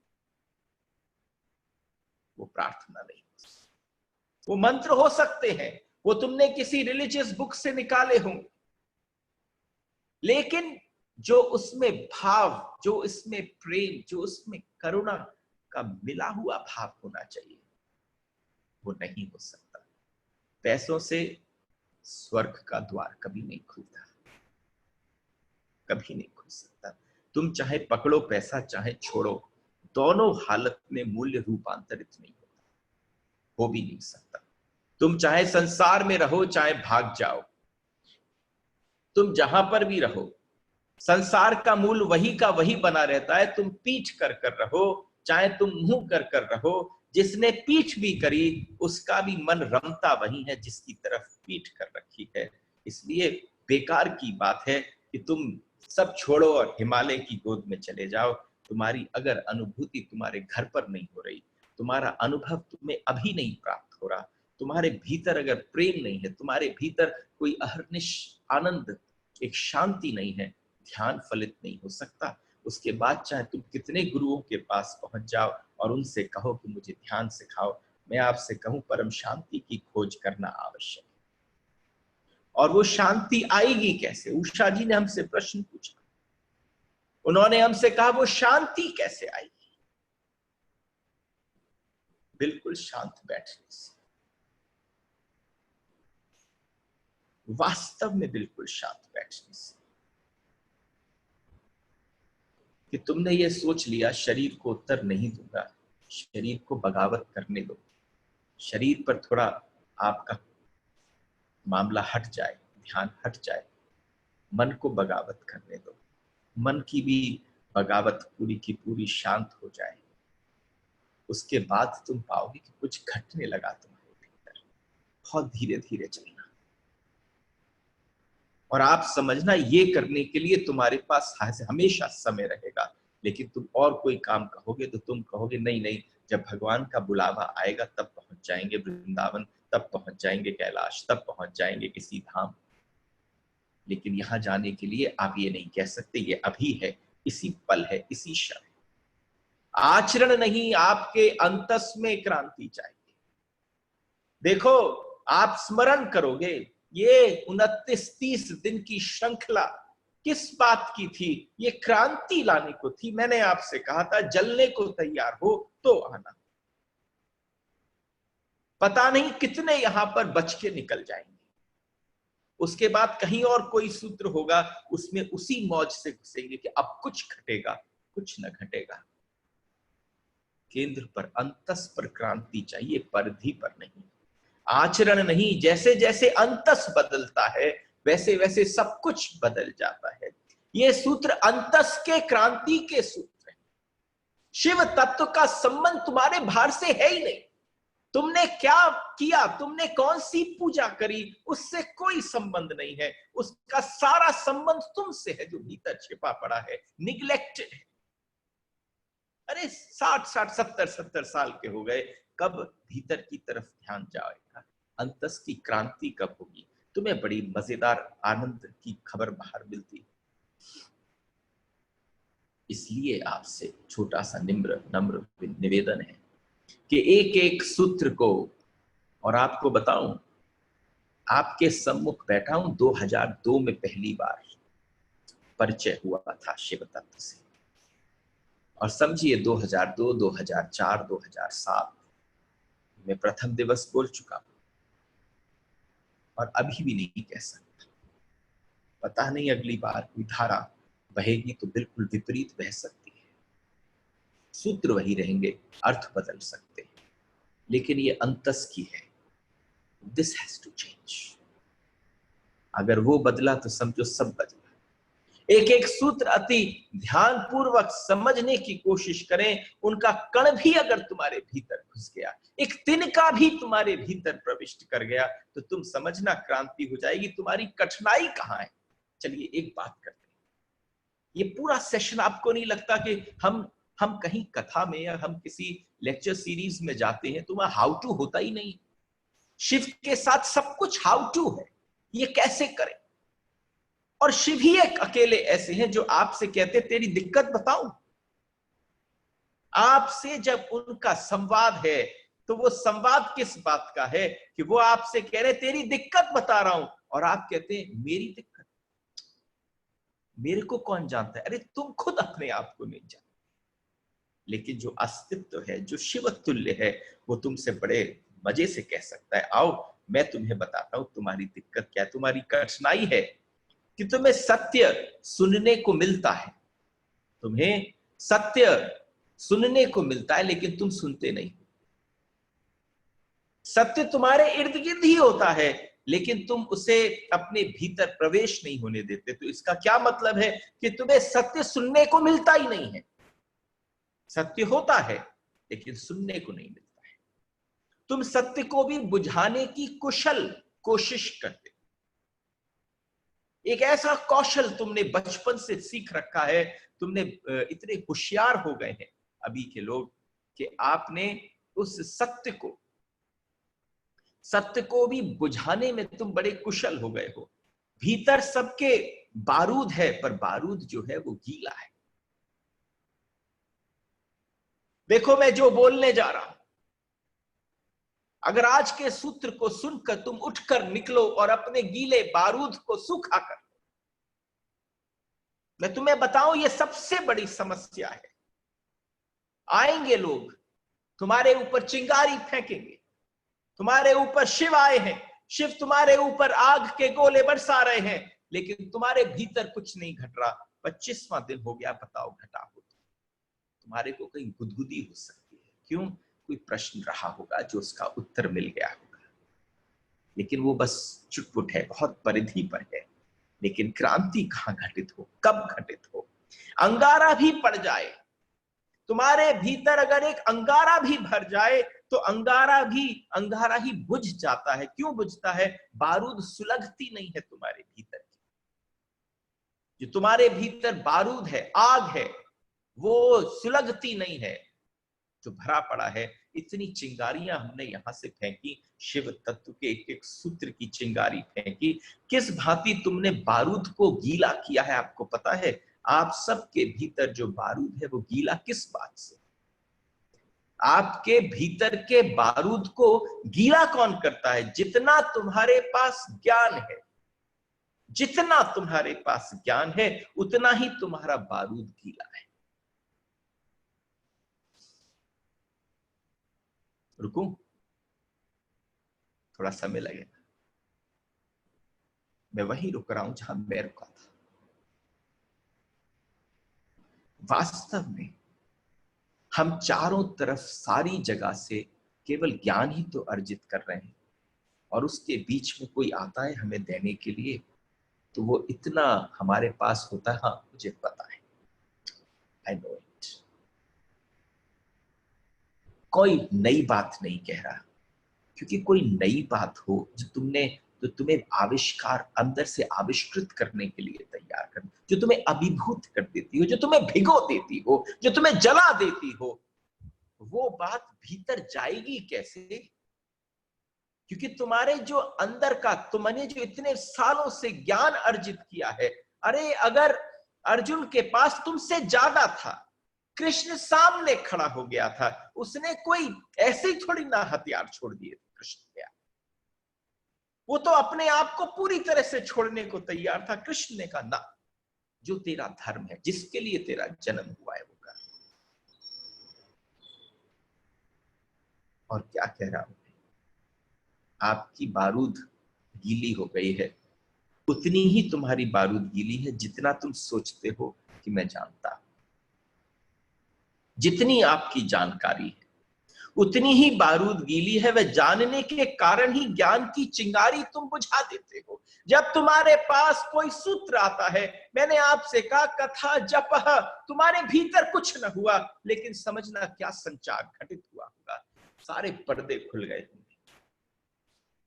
वो प्रार्थना नहीं हो सकती। वो मंत्र हो सकते हैं, वो तुमने किसी रिलीजियस बुक से निकाले होंगे, लेकिन जो उसमें भाव, जो इसमें प्रेम, जो उसमें करुणा का मिला हुआ भाव होना चाहिए, वो नहीं हो सकता। पैसों से स्वर्ग का द्वार कभी नहीं खुलता, कभी नहीं खुल सकता। तुम चाहे पकड़ो पैसा चाहे छोड़ो, दोनों हालत में मूल्य रूपांतरित नहीं होता, हो भी नहीं सकता। तुम चाहे संसार में रहो चाहे भाग जाओ, तुम जहां पर भी रहो, संसार का मूल वही का वही बना रहता है। तुम पीठ कर कर रहो चाहे तुम मुंह कर कर रहो, जिसने पीठ भी करी उसका भी मन रमता वही है जिसकी तरफ पीठ कर रखी है। इसलिए बेकार की बात है कि तुम सब छोड़ो और हिमालय की गोद में चले जाओ। तुम्हारी अगर अनुभूति तुम्हारे घर पर नहीं हो रही, तुम्हारा अनुभव तुम्हें अभी नहीं प्राप्त हो रहा, तुम्हारे भीतर अगर प्रेम नहीं है, तुम्हारे भीतर कोई अहर्निश आनंद, एक शांति नहीं है, ध्यान फलित नहीं हो सकता। उसके बाद चाहे तुम कितने गुरुओं के पास पहुंच जाओ और उनसे कहो कि मुझे ध्यान सिखाओ, मैं आपसे कहूं परम शांति की खोज करना आवश्यक है। और वो शांति आएगी कैसे? उषा जी ने हमसे प्रश्न पूछा, उन्होंने हमसे कहा वो शांति कैसे आएगी? बिल्कुल शांत बैठने से, वास्तव में बिल्कुल शांत बैठने से। कि तुमने ये सोच लिया शरीर को उत्तर नहीं दूंगा, शरीर को बगावत करने दो, शरीर पर थोड़ा आपका मामला हट जाए, ध्यान हट जाए, मन को बगावत करने दो, मन की भी बगावत पूरी की पूरी शांत हो जाए। उसके बाद तुम पाओगे कि कुछ घटने लगा तुम्हारे भीतर, बहुत धीरे धीरे चलना। और आप समझना ये करने के लिए तुम्हारे पास हमेशा समय रहेगा, लेकिन तुम और कोई काम कहोगे तो तुम कहोगे नहीं नहीं, जब भगवान का बुलावा आएगा तब पहुंच जाएंगे वृंदावन, तब पहुंच जाएंगे कैलाश, तब पहुंच जाएंगे किसी धाम। लेकिन यहां जाने के लिए आप ये नहीं कह सकते ये अभी है, इसी पल है, इसी क्षण है। आचरण नहीं, आपके अंतस में क्रांति चाहिए। देखो, आप स्मरण करोगे ये 29-30 दिन की श्रृंखला किस बात की थी? ये क्रांति लाने को थी। मैंने आपसे कहा था जलने को तैयार हो तो आना। पता नहीं कितने यहां पर बच के निकल जाएंगे, उसके बाद कहीं और कोई सूत्र होगा, उसमें उसी मौज से घुसेंगे कि अब कुछ घटेगा, कुछ न घटेगा। केंद्र पर, अंतस पर क्रांति चाहिए, परिधि पर नहीं, आचरण नहीं। जैसे जैसे अंतस बदलता है वैसे वैसे सब कुछ बदल जाता है। ये सूत्र अंतस के क्रांति के सूत्र हैं। शिव तत्व का संबंध तुम्हारे बाहर से है ही नहीं। तुमने क्या किया, तुमने कौन सी पूजा करी, उससे कोई संबंध नहीं है। उसका सारा संबंध तुमसे है जो भीतर छिपा पड़ा है, निग्लेक्टेड है। अरे 60-60, 70-70 साल के हो गए, कब भीतर की तरफ ध्यान जाएगा? अंतस की क्रांति कब होगी? तुम्हें बड़ी मजेदार आनंद की खबर बाहर मिलती। इसलिए आपसे छोटा सा नम्र निवेदन है कि एक एक सूत्र को, और आपको बताऊं, आपके सम्मुख बैठा हूं, 2002 में पहली बार परिचय हुआ था शिव तत्व से, और समझिए 2002, 2004, 2007 में प्रथम दिवस बोल चुका हूं, और अभी भी नहीं कह सकता। पता नहीं अगली बार कोई धारा बहेगी तो बिल्कुल विपरीत बह सकती है। सूत्र वही रहेंगे, अर्थ बदल सकते हैं, लेकिन ये अंतस की है। This has to change. अगर वो बदला तो समझो सब बदला। एक एक सूत्र अति ध्यान पूर्वक समझने की कोशिश करें। उनका कण भी अगर तुम्हारे भीतर घुस गया, एक तिनका भी तुम्हारे भीतर प्रविष्ट कर गया, तो तुम समझना क्रांति हो जाएगी। तुम्हारी कठिनाई कहां है? चलिए एक बात करते हैं। ये पूरा सेशन आपको नहीं लगता कि हम कहीं कथा में या हम किसी लेक्चर सीरीज में जाते हैं तो वहां हाउ टू होता ही नहीं। शिव के साथ सब कुछ हाउ टू है, ये कैसे करें? और शिव ही एक अकेले ऐसे हैं जो आपसे कहते तेरी दिक्कत बताऊं। आपसे जब उनका संवाद है तो वो संवाद किस बात का है कि वो आपसे कह रहे तेरी दिक्कत बता रहा हूं, और आप कहते हैं मेरी दिक्कत, मेरे को कौन जानता है? अरे तुम खुद अपने आप को नहीं जानते, लेकिन जो अस्तित्व है, जो शिव तुल्य है, वो तुमसे बड़े मजे से कह सकता है, आओ मैं तुम्हें बताता हूं तुम्हारी दिक्कत क्या है, तुम्हारी कठिनाई है कि तुम्हें सत्य सुनने को मिलता है, तुम्हें सत्य सुनने को मिलता है लेकिन तुम सुनते नहीं। सत्य तुम्हारे इर्द गिर्द ही होता है लेकिन तुम उसे अपने भीतर प्रवेश नहीं होने देते। तो इसका क्या मतलब है कि तुम्हें सत्य सुनने को मिलता ही नहीं है। सत्य होता है लेकिन सुनने को नहीं मिलता है। तुम सत्य को भी बुझाने की कुशल कोशिश करते, एक ऐसा कौशल तुमने बचपन से सीख रखा है, तुमने इतने होशियार हो गए हैं अभी के लोग कि आपने उस सत्य को भी बुझाने में तुम बड़े कुशल हो गए हो। भीतर सबके बारूद है पर बारूद जो है वो गीला है। देखो मैं जो बोलने जा रहा हूं, अगर आज के सूत्र को सुनकर तुम उठकर निकलो और अपने गीले बारूद को सूखा कर, मैं तुम्हें बताऊं ये सबसे बड़ी समस्या है। आएंगे लोग तुम्हारे ऊपर चिंगारी फेंकेंगे, तुम्हारे ऊपर शिव आए हैं, शिव तुम्हारे ऊपर आग के गोले बरसा रहे हैं, लेकिन तुम्हारे भीतर कुछ नहीं घट रहा। 25वां दिन हो गया, बताओ घटा हो तो? तुम्हारे को कहीं गुदगुदी हो सकती है। क्यों? कोई प्रश्न रहा होगा जो उसका उत्तर मिल गया होगा, लेकिन वो बस चुटपुट है, बहुत परिधि पर है। लेकिन क्रांति कहां घटित हो, कब घटित हो? अंगारा भी पड़ जाए तुम्हारे भीतर, अगर एक अंगारा भी भर जाए तो अंगारा ही बुझ जाता है। क्यों बुझता है? बारूद सुलगती नहीं है तुम्हारे भीतर की। जो तुम्हारे भीतर बारूद है, आग है, वो सुलगती नहीं है, जो भरा पड़ा है। इतनी चिंगारियां हमने यहां से फेंकी, शिव तत्व के एक एक सूत्र की चिंगारी फेंकी। किस भांति तुमने बारूद को गीला किया है आपको पता है? आप सबके भीतर जो बारूद है वो गीला किस बात से? आपके भीतर के बारूद को गीला कौन करता है? जितना तुम्हारे पास ज्ञान है, जितना तुम्हारे पास ज्ञान है उतना ही तुम्हारा बारूद गीला है। रुकूं? थोड़ा समय लगेगा। मैं वहीं रुक रहा हूं जहां मैं रुका था। वास्तव में हम चारों तरफ सारी जगह से केवल ज्ञान ही तो अर्जित कर रहे हैं, और उसके बीच में कोई आता है हमें देने के लिए तो वो इतना हमारे पास होता है। हाँ मुझे पता है, आई नो इट। कोई नई बात नहीं कह रहा, क्योंकि कोई नई बात हो जो तुम्हें आविष्कार अंदर से आविष्कृत करने के लिए तैयार कर, जो तुम्हें अभिभूत कर देती हो, जो तुम्हें भिगो देती हो, जो तुम्हें जला देती हो, वो बात भीतर जाएगी कैसे? क्योंकि तुम्हारे जो अंदर का, तुमने जो इतने सालों से ज्ञान अर्जित किया है, अरे अगर अर्जुन के पास तुमसे ज्यादा था, कृष्ण सामने खड़ा हो गया था, उसने कोई ऐसे ही थोड़ी ना हथियार छोड़ दिए कृष्ण के। वो तो अपने आप को पूरी तरह से छोड़ने को तैयार था। कृष्ण ने कहा ना, जो तेरा धर्म है, जिसके लिए तेरा जन्म हुआ है वो कर। और क्या कह रहा हूं, आपकी बारूद गीली हो गई है, उतनी ही तुम्हारी बारूद गीली है जितना तुम सोचते हो कि मैं जानता हूं। जितनी आपकी जानकारी है उतनी ही बारूद गीली है। वह जानने के कारण ही ज्ञान की चिंगारी तुम बुझा देते हो। जब तुम्हारे पास कोई सूत्र आता है, मैंने आपसे कहा कथा जप, तुम्हारे भीतर कुछ न हुआ, लेकिन समझना क्या संचार घटित हुआ होगा। सारे पर्दे खुल गए होंगे,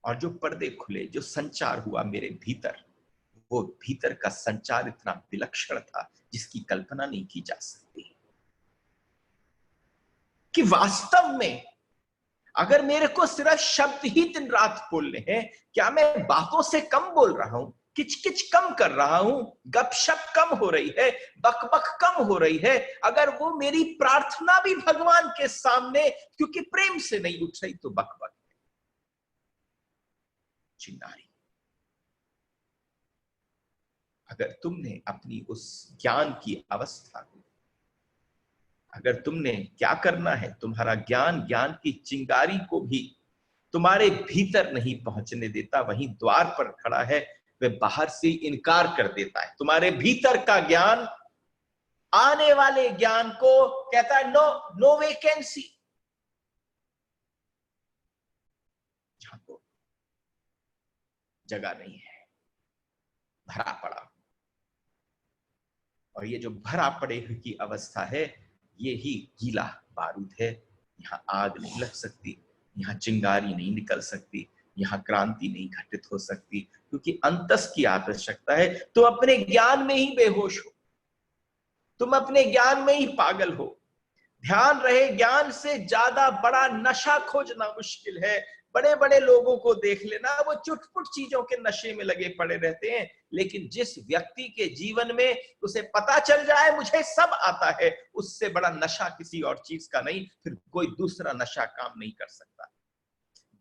और जो पर्दे खुले, जो संचार हुआ मेरे भीतर, वो भीतर का संचार इतना विलक्षण था जिसकी कल्पना नहीं की जा सकती। कि वास्तव में अगर मेरे को सिर्फ शब्द ही दिन रात बोलने हैं, क्या मैं बातों से कम बोल रहा हूं, किचकिच कम कर रहा हूं, गपशप कम हो रही है, बकबक कम हो रही है? अगर वो मेरी प्रार्थना भी भगवान के सामने क्योंकि प्रेम से नहीं उठ रही तो बकबक चिंगारी। अगर तुमने अपनी उस ज्ञान की अवस्था को, अगर तुमने क्या करना है, तुम्हारा ज्ञान की चिंगारी को भी तुम्हारे भीतर नहीं पहुंचने देता, वहीं द्वार पर खड़ा है, वह बाहर से इनकार कर देता है। तुम्हारे भीतर का ज्ञान आने वाले ज्ञान को कहता है नो, नो वैकेंसी, जहां को जगह नहीं है, भरा पड़ा। और ये जो भरा पड़े की अवस्था है, ये ही गीला बारूद है। यहाँ आग नहीं लग सकती, यहाँ चिंगारी नहीं निकल सकती, यहाँ क्रांति नहीं घटित हो सकती, क्योंकि अंतस की आवश्यकता है। तुम अपने ज्ञान में ही बेहोश हो, तुम अपने ज्ञान में ही पागल हो। ध्यान रहे, ज्ञान से ज्यादा बड़ा नशा खोजना मुश्किल है। बड़े बड़े लोगों को देख लेना, वो चुटपुट चीजों के नशे में लगे पड़े रहते हैं, लेकिन जिस व्यक्ति के जीवन में उसे पता चल जाए मुझे सब आता है, उससे बड़ा नशा किसी और चीज का नहीं, फिर कोई दूसरा नशा काम नहीं कर सकता।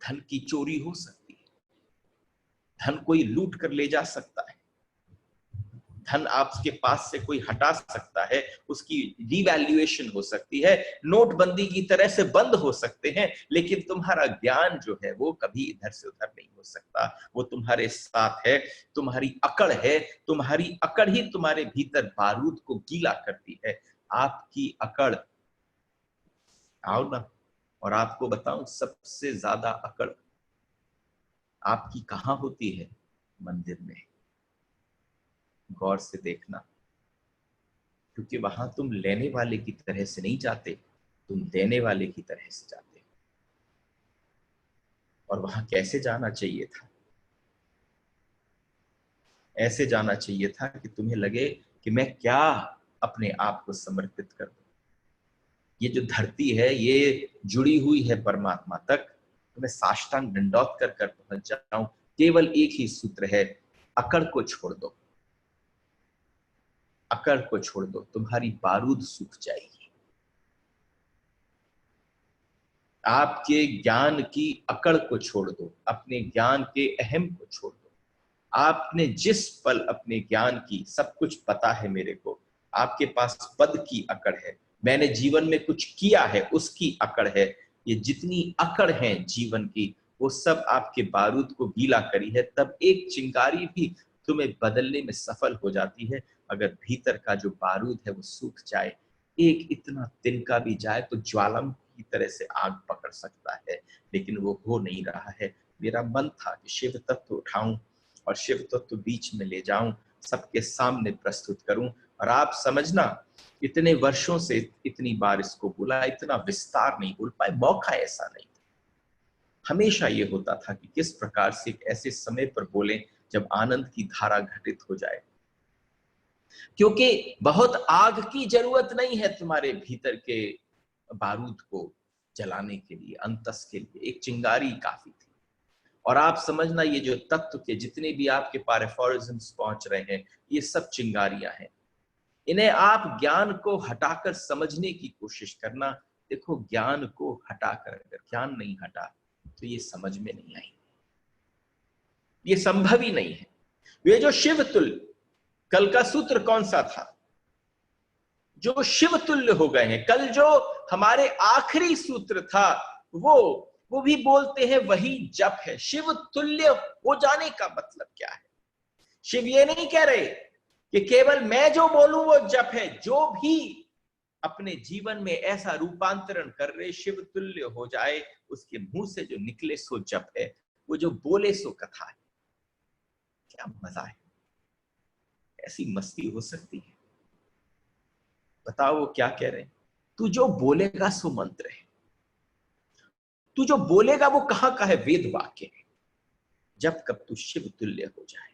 धन की चोरी हो सकती है, धन कोई लूट कर ले जा सकता है, धन आपके पास से कोई हटा सकता है, उसकी डिवैल्यूएशन हो सकती है, नोटबंदी की तरह से बंद हो सकते हैं, लेकिन तुम्हारा ज्ञान जो है वो कभी इधर से उधर नहीं हो सकता। वो तुम्हारे साथ है, तुम्हारी अकड़ है, तुम्हारी अकड़ ही तुम्हारे भीतर बारूद को गीला करती है। आपकी अकड़, आओ ना, और आपको बताऊं सबसे ज्यादा अकड़ आपकी कहां होती है? मंदिर में। गौर से देखना, क्योंकि वहां तुम लेने वाले की तरह से नहीं जाते, तुम देने वाले की तरह से जाते। और वहां कैसे जाना चाहिए था? ऐसे जाना चाहिए था कि तुम्हें लगे कि मैं क्या अपने आप को समर्पित कर दूं। ये जो धरती है ये जुड़ी हुई है परमात्मा तक, तो मैं साष्टांग दंडौत कर कर पहुंच जाऊं। केवल एक ही सूत्र है, अकड़ को छोड़ दो, अकड़ को छोड़ दो, तुम्हारी बारूद सूख जाएगी। आपके ज्ञान की अकड़ को छोड़ दो, अपने ज्ञान के अहम को छोड़ दो। आपने जिस पल अपने ज्ञान की सब कुछ पता है मेरे को, आपके पास पद की अकड़ है, मैंने जीवन में कुछ किया है उसकी अकड़ है, ये जितनी अकड़ है जीवन की वो सब आपके बारूद को गीला करी है। तब एक चिंगारी भी तुम्हें बदलने में सफल हो जाती है। अगर भीतर का जो बारूद है वो सूख जाए, एक इतना तिनका भी जाए तो ज्वालामुखी की तरह से आग पकड़ सकता है, लेकिन वो हो नहीं रहा है। मेरा मन था कि शिव तत्व उठाऊं और शिव तत्व बीच में ले जाऊं, सबके सामने प्रस्तुत करूं। और आप समझना, इतने वर्षों से इतनी बार इसको बोला, इतना विस्तार नहीं बोल पाए, मौका ऐसा नहीं था। हमेशा ये होता था कि किस प्रकार से एक ऐसे समय पर बोलें जब आनंद की धारा घटित हो जाए, क्योंकि बहुत आग की जरूरत नहीं है तुम्हारे भीतर के बारूद को जलाने के लिए, अंतस के लिए एक चिंगारी काफी थी। और आप समझना, ये जो तत्व के जितने भी आपके पैराफोरिज्म्स पहुंच रहे हैं, ये सब चिंगारियां हैं। इन्हें आप ज्ञान को हटाकर समझने की कोशिश करना। देखो, ज्ञान को हटाकर अगर ज्ञान नहीं हटा तो ये समझ में नहीं आई, ये संभव ही नहीं है। ये जो शिव तुल्य, कल का सूत्र कौन सा था? जो शिव तुल्य हो गए हैं। कल जो हमारे आखिरी सूत्र था वो भी बोलते हैं वही जप है। शिव तुल्य हो जाने का मतलब क्या है? शिव ये नहीं कह रहे कि केवल मैं जो बोलूं वो जप है। जो भी अपने जीवन में ऐसा रूपांतरण कर रहे शिव तुल्य हो जाए, उसके मुंह से जो निकले सो जप है, वो जो बोले सो कथा है। क्या मजा है, ऐसी मस्ती हो सकती है? बताओ वो क्या कह रहे हैं? तू जो बोलेगा सो मंत्र है, तू जो बोलेगा वो कहां का है? वेद वाक्य है। जब कब तू शिव तुल्य हो जाए।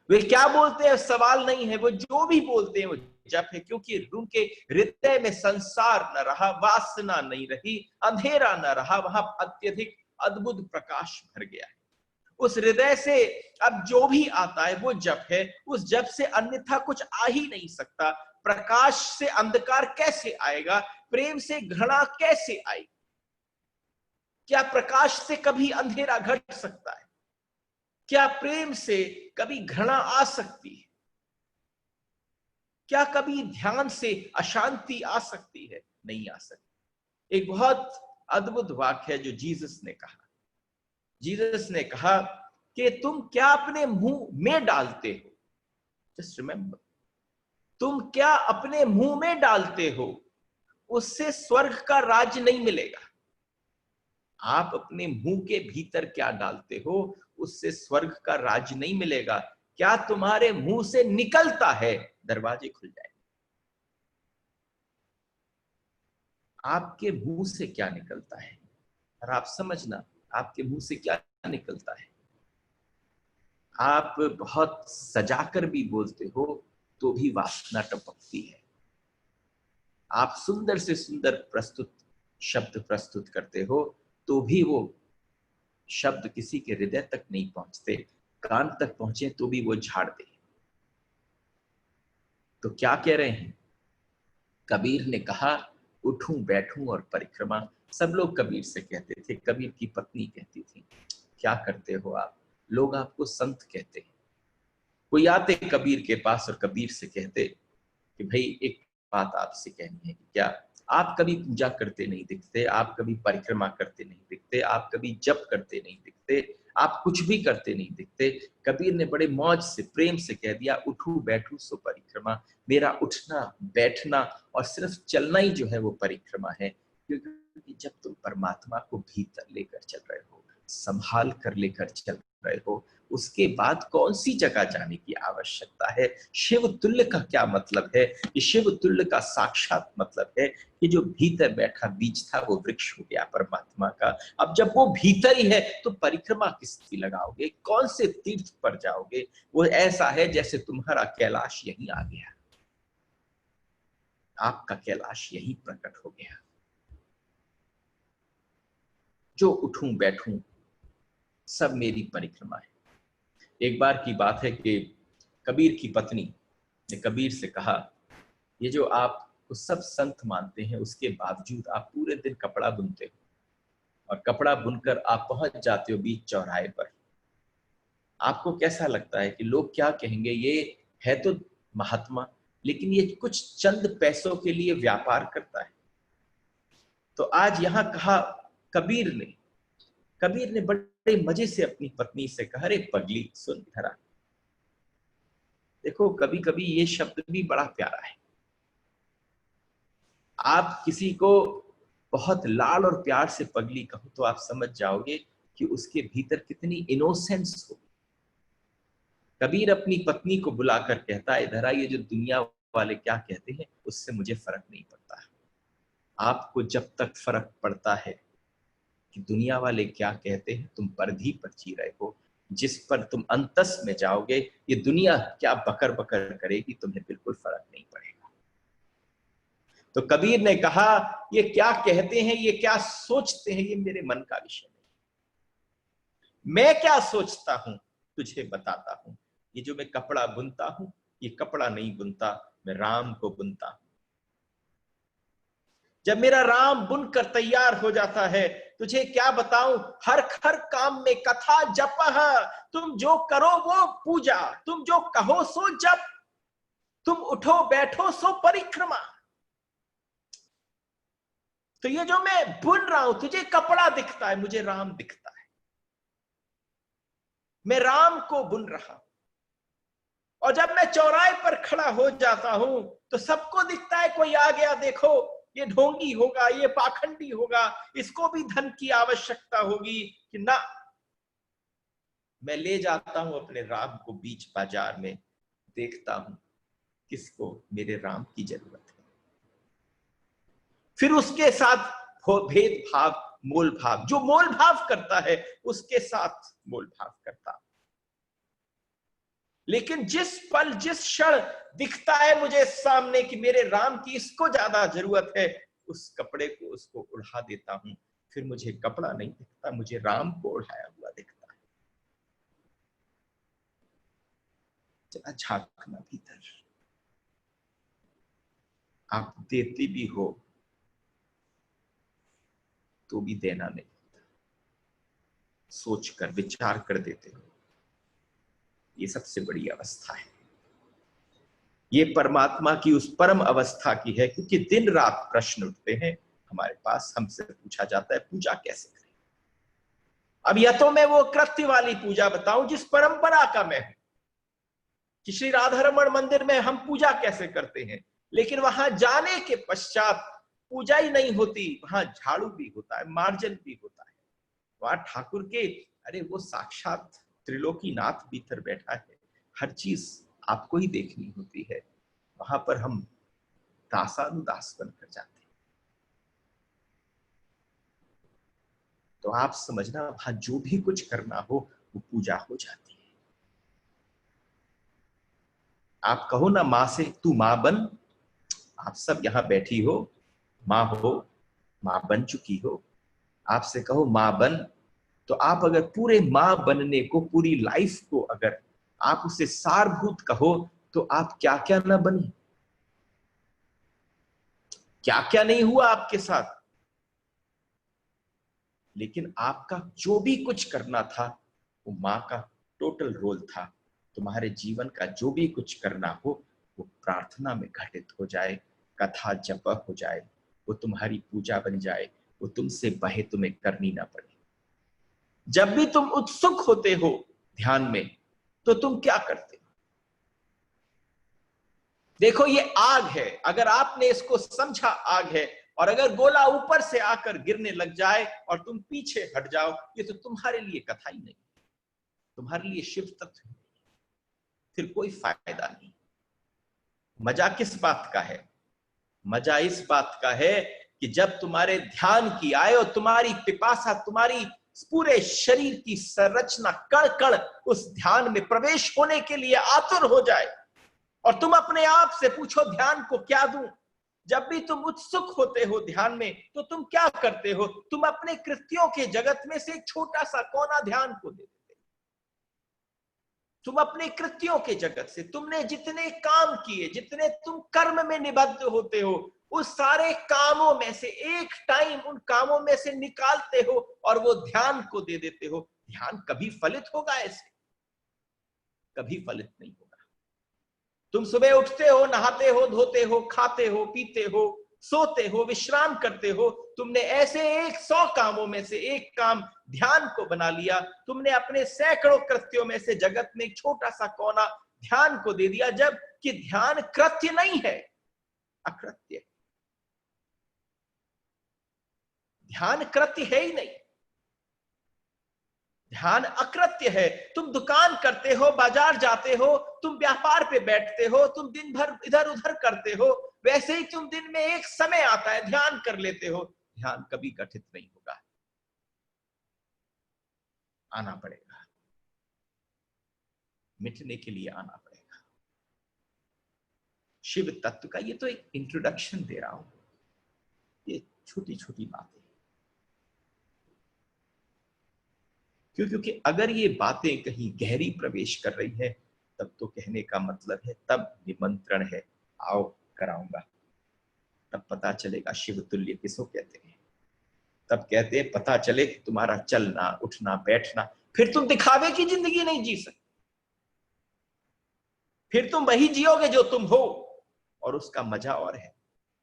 वे क्या बोलते हैं सवाल नहीं है, वो जो भी बोलते हैं वो जप है, क्योंकि उनके हृदय में संसार न रहा, वासना नहीं रही, अंधेरा न रहा, वहां अत्यधिक अद्भुत प्रकाश भर गया है। उस हृदय से अब जो भी आता है वो जप है। उस जप से अन्यथा कुछ आ ही नहीं सकता। प्रकाश से अंधकार कैसे आएगा? प्रेम से घृणा कैसे आएगी? क्या प्रकाश से कभी अंधेरा घट सकता है? क्या प्रेम से कभी घृणा आ सकती है? क्या कभी ध्यान से अशांति आ सकती है? नहीं आ सकती। एक बहुत अद्भुत वाक्य है जो जीसस ने कहा, जीसस ने कहा कि तुम क्या अपने मुंह में डालते हो, जस्ट रिमेंबर, तुम क्या अपने मुंह में डालते हो उससे स्वर्ग का राज्य नहीं मिलेगा। आप अपने मुंह के भीतर क्या डालते हो उससे स्वर्ग का राज्य नहीं मिलेगा। क्या तुम्हारे मुंह से निकलता है, दरवाजे खुल जाए। आपके मुंह से क्या निकलता है, और आप समझना आपके मुंह से क्या निकलता है। आप बहुत सजाकर भी बोलते हो तो भी वासना टपकती है। आप सुंदर से सुंदर शब्द प्रस्तुत करते हो तो भी वो शब्द किसी के हृदय तक नहीं पहुंचते, कान तक पहुंचे तो भी वो झाड़ दे। तो क्या कह रहे हैं? कबीर ने कहा उठूं बैठूं और परिक्रमा। सब लोग कबीर से कहते थे, कबीर की पत्नी कहती थी क्या करते हो आप, लोग आपको संत कहते हैं। कोई आते कबीर के पास और कबीर से कहते कि भाई एक बात आपसे कहनी है कि क्या आप कभी पूजा करते नहीं दिखते, आप कभी परिक्रमा करते नहीं दिखते, आप कभी जप करते नहीं दिखते, आप कुछ भी करते नहीं दिखते। कबीर ने बड़े मौज से प्रेम से कह दिया उठूं बैठूं सो परिक्रमा। मेरा उठना बैठना और सिर्फ चलना ही जो है वो परिक्रमा है। क्योंकि जब तुम परमात्मा को भीतर लेकर चल रहे हो, संभाल कर लेकर चल रहे हो, उसके बाद कौन सी जगह जाने की आवश्यकता है। शिव तुल्य का क्या मतलब है? कि शिव तुल्य का साक्षात मतलब है कि जो भीतर बैठा बीज था वो वृक्ष हो गया परमात्मा का। अब जब वो भीतर ही है तो परिक्रमा किसकी लगाओगे, कौन से तीर्थ पर जाओगे? वो ऐसा है जैसे तुम्हारा कैलाश यहीं आ गया, आपका कैलाश यहीं प्रकट हो गया। जो उठूं बैठूं सब मेरी परिक्रमा है। एक बार की बात है कि कबीर की पत्नी ने कबीर से कहा ये जो आप सब संत मानते हैं उसके बावजूद आप पूरे दिन कपड़ा बुनते हो, और कपड़ा बुनकर आप पहुंच जाते हो बीच चौराहे पर। आपको कैसा लगता है कि लोग क्या कहेंगे? ये है तो महात्मा, लेकिन ये कुछ चंद पैसों के लिए व्यापार करता है। तो आज यहां कहा कबीर ने बड़े मजे से अपनी पत्नी से कहा, अरे पगली सुन धरा। देखो कभी कभी ये शब्द भी बड़ा प्यारा है। आप किसी को बहुत लाड और प्यार से पगली कहो तो आप समझ जाओगे कि उसके भीतर कितनी इनोसेंस हो। कबीर अपनी पत्नी को बुलाकर कहता है, धरा ये जो दुनिया वाले क्या कहते हैं उससे मुझे फर्क नहीं पड़ता। आपको जब तक फर्क पड़ता है कि दुनिया वाले क्या कहते हैं, तुम परिधि पर जी रहे हो। जिस पर तुम अंतस में जाओगे, ये दुनिया क्या बकर बकर करेगी, तुम्हें बिल्कुल फर्क नहीं पड़ेगा। तो कबीर ने कहा ये क्या कहते हैं, ये क्या सोचते हैं, ये मेरे मन का विषय नहीं। मैं क्या सोचता हूं तुझे बताता हूं। ये जो मैं कपड़ा बुनता हूं, ये कपड़ा नहीं बुनता, मैं राम को बुनता हूं। जब मेरा राम बुनकर तैयार हो जाता है, तुझे क्या बताऊं, हर हर काम में कथा जप। तुम जो करो वो पूजा, तुम जो कहो सो जप, तुम उठो बैठो सो परिक्रमा। तो ये जो मैं बुन रहा हूं, तुझे कपड़ा दिखता है, मुझे राम दिखता है। मैं राम को बुन रहा हूं। और जब मैं चौराहे पर खड़ा हो जाता हूं तो सबको दिखता है, कोई आ गया देखो, ये ढोंगी होगा, ये पाखंडी होगा, इसको भी धन की आवश्यकता होगी कि ना। मैं ले जाता हूं अपने राम को बीच बाजार में, देखता हूं किसको मेरे राम की जरूरत है। फिर उसके साथ भेदभाव, मोल भाव, जो मोल भाव करता है उसके साथ मोल भाव करता। लेकिन जिस पल जिस क्षण दिखता है मुझे सामने कि मेरे राम की इसको ज्यादा जरूरत है, उस कपड़े को उसको उड़ा देता हूं। फिर मुझे कपड़ा नहीं दिखता, मुझे राम को उड़ाया हुआ दिखता है। जरा झांकना भीतर। आप देते भी हो तो भी देना नहीं, सोच कर विचार कर देते हो। ये सबसे बड़ी अवस्था है। ये परमात्मा की उस परम अवस्था की है। क्योंकि दिन रात प्रश्न उठते हैं हमारे पास, हमसे पूछा जाता है पूजा कैसे करें। अब या तो मैं वो कृत्य वाली पूजा बताऊं जिस परंपरा का मैं हूं कि श्री राधा रमण मंदिर में हम पूजा कैसे करते हैं, लेकिन वहां जाने के पश्चात पूजा ही नहीं होती, वहां झाड़ू भी होता है, मार्जन भी होता है। वहां ठाकुर के, अरे वो साक्षात त्रिलोकीनाथ भीतर बैठा है, हर चीज आपको ही देखनी होती है। वहां पर हम दासानुदास बनकर जाते हैं। तो आप समझना, वहां जो भी कुछ करना हो वो पूजा हो जाती है। आप कहो ना मां से, तू मां बन। आप सब यहां बैठी हो, मां हो, मां बन चुकी हो। आपसे कहो मां बन, तो आप अगर पूरे मां बनने को, पूरी लाइफ को अगर आप उसे सारभूत कहो, तो आप क्या क्या ना बनी, क्या क्या नहीं हुआ आपके साथ। लेकिन आपका जो भी कुछ करना था वो मां का टोटल रोल था। तुम्हारे जीवन का जो भी कुछ करना हो वो प्रार्थना में घटित हो जाए, कथा जप हो जाए, वो तुम्हारी पूजा बन जाए, वो तुमसे बहे, तुम्हें करनी ना पड़े। जब भी तुम उत्सुक होते हो ध्यान में, तो तुम क्या करते हो? देखो ये आग है, अगर आपने इसको समझा आग है, और अगर गोला ऊपर से आकर गिरने लग जाए और तुम पीछे हट जाओ, ये तो तुम्हारे लिए कथा ही नहीं, तुम्हारे लिए शिव तत्व, फिर कोई फायदा नहीं। मजा किस बात का है? मजा इस बात का है कि जब तुम्हारे ध्यान की आए और तुम्हारी पिपासा, तुम्हारी पूरे शरीर की संरचना कण कण उस ध्यान में प्रवेश होने के लिए आतुर हो जाए, और तुम अपने आप से पूछो ध्यान को क्या दूं। जब भी तुम उत्सुक होते हो ध्यान में, तो तुम क्या करते हो? तुम अपने कृत्यों के जगत में से एक छोटा सा कोना ध्यान को दे देते। तुम अपने कृत्यों के जगत से, तुमने जितने काम किए, जितने तुम कर्म में निबद्ध होते हो, उस सारे कामों में से एक टाइम उन कामों में से निकालते हो और वो ध्यान को दे देते हो। ध्यान कभी फलित होगा? ऐसे कभी फलित नहीं होगा। तुम सुबह उठते हो, नहाते हो, धोते हो, खाते हो, पीते हो, सोते हो, विश्राम करते हो, तुमने ऐसे 100 कामों में से एक काम ध्यान को बना लिया। तुमने अपने सैकड़ों कृत्यों में से जगत में एक छोटा सा कोना ध्यान को दे दिया, जब कि ध्यान कृत्य नहीं है, अकृत्य। ध्यान कृत्य है ही नहीं, ध्यान अकृत्य है। तुम दुकान करते हो, बाजार जाते हो, तुम व्यापार पे बैठते हो, तुम दिन भर इधर उधर करते हो, वैसे ही तुम दिन में एक समय आता है ध्यान कर लेते हो। ध्यान कभी गठित नहीं होगा, आना पड़ेगा, मिटने के लिए आना पड़ेगा। शिव तत्व का ये तो एक इंट्रोडक्शन दे रहा हूं, ये छोटी छोटी बातें, क्योंकि अगर ये बातें कहीं गहरी प्रवेश कर रही है, तब तो कहने का मतलब है, तब निमंत्रण है, आओ कराऊंगा। तब पता चलेगा शिव तुल्य किसको कहते हैं। तब कहते हैं पता चले कि तुम्हारा चलना, उठना, बैठना, फिर तुम दिखावे की जिंदगी नहीं जी सकते, फिर तुम वही जियोगे जो तुम हो, और उसका मजा और है।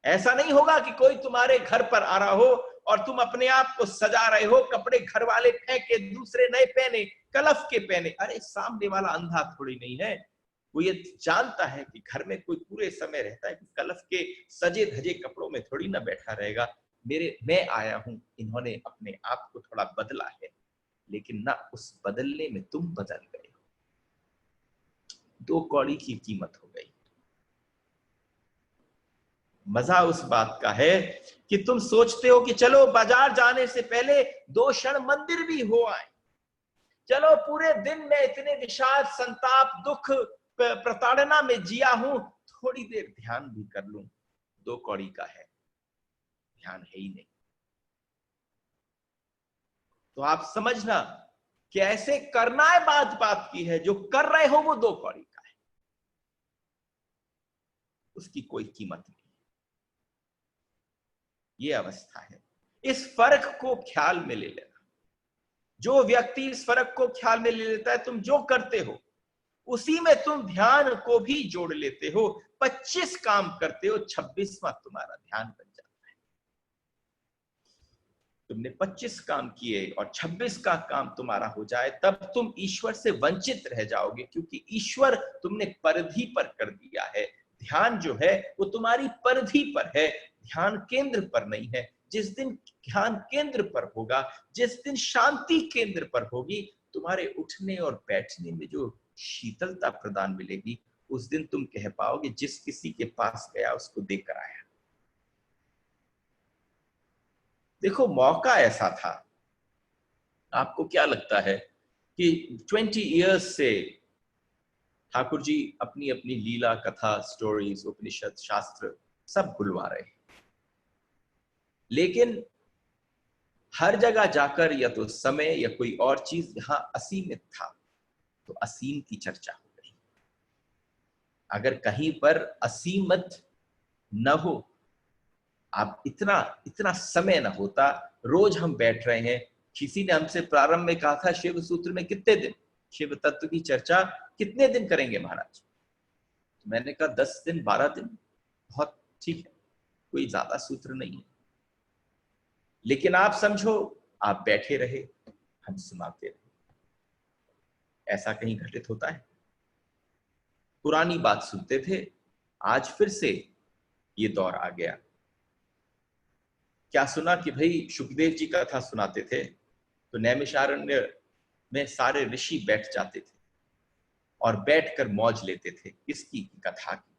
ऐसा नहीं होगा कि कोई तुम्हारे घर पर आ रहा हो और तुम अपने आप को सजा रहे हो, कपड़े घर वाले फेंके, दूसरे नए पहने, कलफ के पहने। अरे सामने वाला अंधा थोड़ी नहीं है, वो ये जानता है कि घर में कोई पूरे समय रहता है, कलफ के सजे धजे कपड़ों में थोड़ी ना बैठा रहेगा। मैं आया हूं, इन्होंने अपने आप को थोड़ा बदला है, लेकिन ना उस बदलने में तुम बदल गए हो, 2 कौड़ी की कीमत हो गई। मजा उस बात का है कि तुम सोचते हो कि चलो बाजार जाने से पहले 2 क्षण मंदिर भी हो आए, चलो पूरे दिन में इतने विषाद, संताप, दुख, प्रताड़ना में जिया हूं, थोड़ी देर ध्यान भी कर लूं। 2 कौड़ी का है, ध्यान है ही नहीं। तो आप समझना कि ऐसे करना है, बात बात की है, जो कर रहे हो वो 2 कौड़ी का है, उसकी कोई कीमत नहीं। ये अवस्था है। इस फर्क को ख्याल में ले लेना। जो व्यक्ति इस फर्क को ख्याल में ले लेता है, तुम जो करते हो उसी में तुम ध्यान को भी जोड़ लेते हो। 25 काम करते हो, 26वां तुम्हारा ध्यान बन जाता है। तुमने 25 काम किए और 26 का काम तुम्हारा हो जाए, तब तुम ईश्वर से वंचित रह जाओगे, क्योंकि ईश्वर तुमने परिधि पर कर दिया है। ध्यान जो है वो तुम्हारी परिधि पर है, ध्यान केंद्र पर नहीं है। जिस दिन ध्यान केंद्र पर होगा, जिस दिन शांति केंद्र पर होगी, तुम्हारे उठने और बैठने में जो शीतलता प्रदान मिलेगी, उस दिन तुम कह पाओगे जिस किसी के पास गया उसको देकर आया। देखो, मौका ऐसा था। आपको क्या लगता है कि 20 इयर्स से ठाकुर जी अपनी अपनी लीला, कथा, स्टोरीज, उपनिषद, शास्त्र सब बुलवा रहे हैं, लेकिन हर जगह जाकर या तो समय या कोई और चीज यहां असीमित था तो असीम की चर्चा हो गई। अगर कहीं पर असीमित न हो, आप इतना समय न होता, रोज हम बैठ रहे हैं। किसी ने हमसे प्रारंभ में कहा था शिव सूत्र में कितने दिन, शिव तत्व की चर्चा कितने दिन करेंगे महाराज? तो मैंने कहा 10 दिन 12 दिन बहुत ठीक है, कोई ज्यादा सूत्र नहीं है। लेकिन आप समझो, आप बैठे रहे, हम सुनाते रहे। ऐसा कहीं घटित होता है? पुरानी बात सुनते थे, आज फिर से ये दौर आ गया। क्या सुना कि भाई सुखदेव जी कथा सुनाते थे तो नैमिषारण्य में सारे ऋषि बैठ जाते थे और बैठकर मौज लेते थे इसकी कथा की,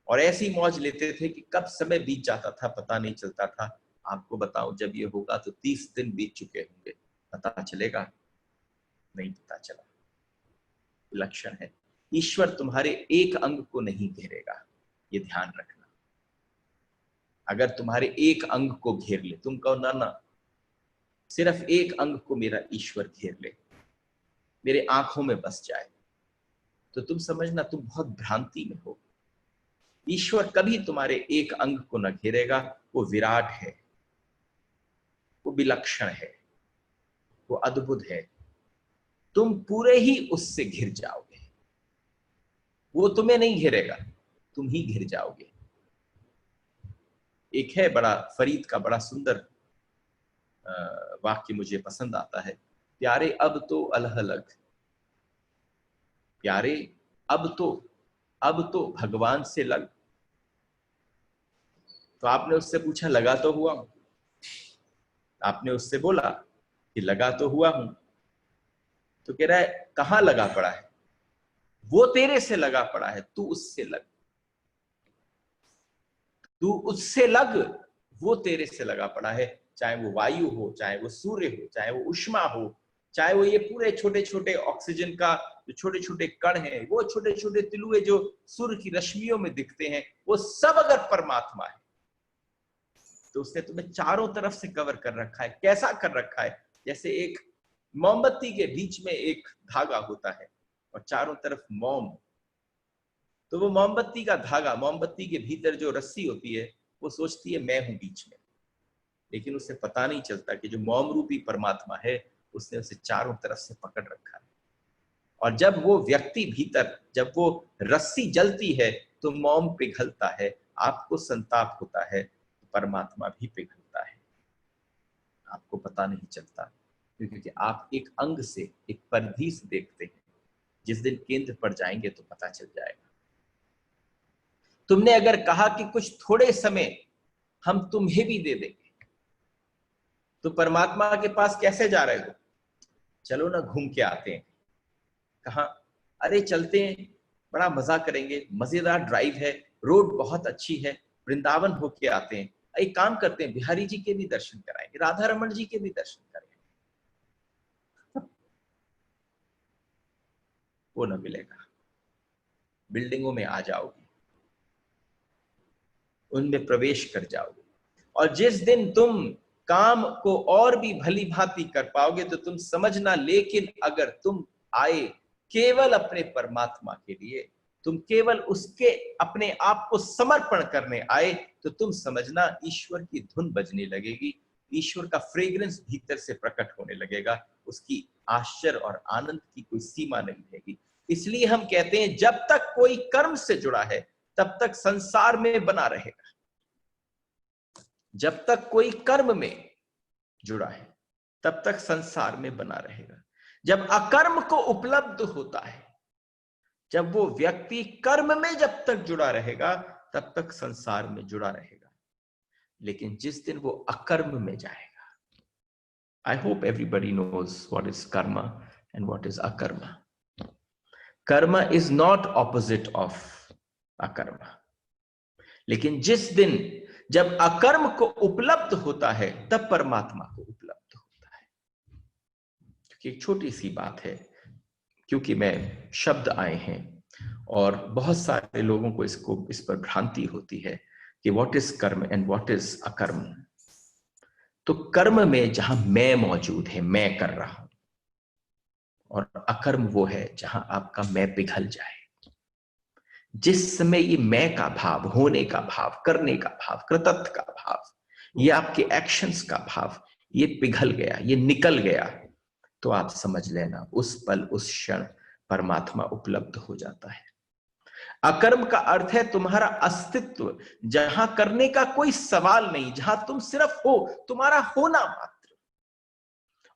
और ऐसी मौज लेते थे कि कब समय बीत जाता था पता नहीं चलता था। आपको बताऊं, जब ये होगा तो 30 दिन बीत चुके होंगे, पता चलेगा? नहीं पता चला। लक्षण है, ईश्वर तुम्हारे एक अंग को नहीं घेरेगा, ये ध्यान रखना। अगर तुम्हारे एक अंग को घेर ले, तुम कहो ना ना सिर्फ एक अंग को मेरा ईश्वर घेर ले, मेरे आंखों में बस जाए, तो तुम समझना तुम बहुत भ्रांति में हो। ईश्वर कभी तुम्हारे एक अंग को न घेरेगा। वो विराट है, वो विलक्षण है, वो अद्भुत है। तुम पूरे ही उससे घिर जाओगे, वो तुम्हें नहीं घेरेगा, तुम ही घिर जाओगे। एक है बड़ा फरीद का बड़ा सुंदर वाक्य, मुझे पसंद आता है। प्यारे अब तो अलग अलग, प्यारे अब तो भगवान से लग। तो आपने उससे पूछा लगा तो हुआ हूं? आपने उससे बोला कि लगा तो हुआ हूं, तो कह रहा है कहां लगा पड़ा है? वो तेरे से लगा पड़ा है, तू उससे लग, तू उससे लग, वो तेरे से लगा पड़ा है। चाहे वो वायु हो, चाहे वो सूर्य हो, चाहे वो उष्मा हो, चाहे वो ये पूरे छोटे छोटे ऑक्सीजन का जो छोटे छोटे कण हैं, वो छोटे छोटे तिलुए जो सूर्य की रश्मियों में दिखते हैं, वो सब अगर परमात्मा है तो उसने तुम्हें चारों तरफ से कवर कर रखा है। कैसा कर रखा है? जैसे एक मोमबत्ती के बीच में एक धागा होता है और चारों तरफ मोम, तो वो मोमबत्ती का धागा, मोमबत्ती के भीतर जो रस्सी होती है, वो सोचती है मैं हूं बीच में, लेकिन उसे पता नहीं चलता कि जो मोम रूपी परमात्मा है उसने उसे चारों तरफ से पकड़ रखा है। और जब वो व्यक्ति भीतर, जब वो रस्सी जलती है तो मोम पिघलता है, आपको संताप होता है, तो परमात्मा भी पिघलता है, आपको पता नहीं चलता, क्योंकि आप एक अंग से, एक परिधि से देखते हैं। जिस दिन केंद्र पर जाएंगे तो पता चल जाएगा। तुमने अगर कहा कि कुछ थोड़े समय हम तुम्हें भी दे देंगे, तो परमात्मा के पास कैसे जा रहे हो? चलो ना घूम के आते हैं। कहा? अरे चलते हैं, बड़ा मजा करेंगे, मजेदार ड्राइव है, रोड बहुत अच्छी है, वृंदावन होके आते हैं। एक काम करते हैं, बिहारी जी के भी दर्शन कराएंगे, राधा रमन जी के भी दर्शन करेंगे। वो न मिलेगा। बिल्डिंगों में आ जाओगे, उनमें प्रवेश कर जाओगे, और जिस दिन तुम काम को और भी भली भांति कर पाओगे तो तुम समझना, लेकिन अगर तुम आए केवल अपने परमात्मा के लिए, तुम केवल उसके अपने आप को समर्पण करने आए, तो तुम समझना ईश्वर की धुन बजने लगेगी, ईश्वर का फ्रेग्रेंस भीतर से प्रकट होने लगेगा, उसकी आश्चर्य और आनंद की कोई सीमा नहीं रहेगी। इसलिए हम कहते हैं जब तक कोई कर्म से जुड़ा है तब तक संसार में बना रहेगा। जब तक कोई कर्म में जुड़ा है तब तक संसार में बना रहेगा। जब अकर्म को उपलब्ध होता है, जब वो व्यक्ति कर्म में जब तक जुड़ा रहेगा तब तक संसार में जुड़ा रहेगा। लेकिन जिस दिन वो अकर्म में जाएगा, I hope everybody knows what is karma and what is akarma. Karma is not opposite of akarma. लेकिन जिस दिन जब अकर्म को उपलब्ध होता है तब परमात्मा को उपलब्ध होता है। क्योंकि एक छोटी सी बात है, क्योंकि मैं शब्द आए हैं और बहुत सारे लोगों को इस पर भ्रांति होती है कि व्हाट इज कर्म एंड व्हाट इज अकर्म। तो कर्म में जहां मैं मौजूद है, मैं कर रहा हूं, और अकर्म वो है जहां आपका मैं पिघल जाए। जिस समय ये मैं का भाव, होने का भाव, करने का भाव, कृतत्व का भाव, ये आपके एक्शंस का भाव, ये पिघल गया, ये निकल गया, तो आप समझ लेना उस पल, उस क्षण परमात्मा उपलब्ध हो जाता है। अकर्म का अर्थ है तुम्हारा अस्तित्व, जहां करने का कोई सवाल नहीं, जहां तुम सिर्फ हो, तुम्हारा होना मात्र,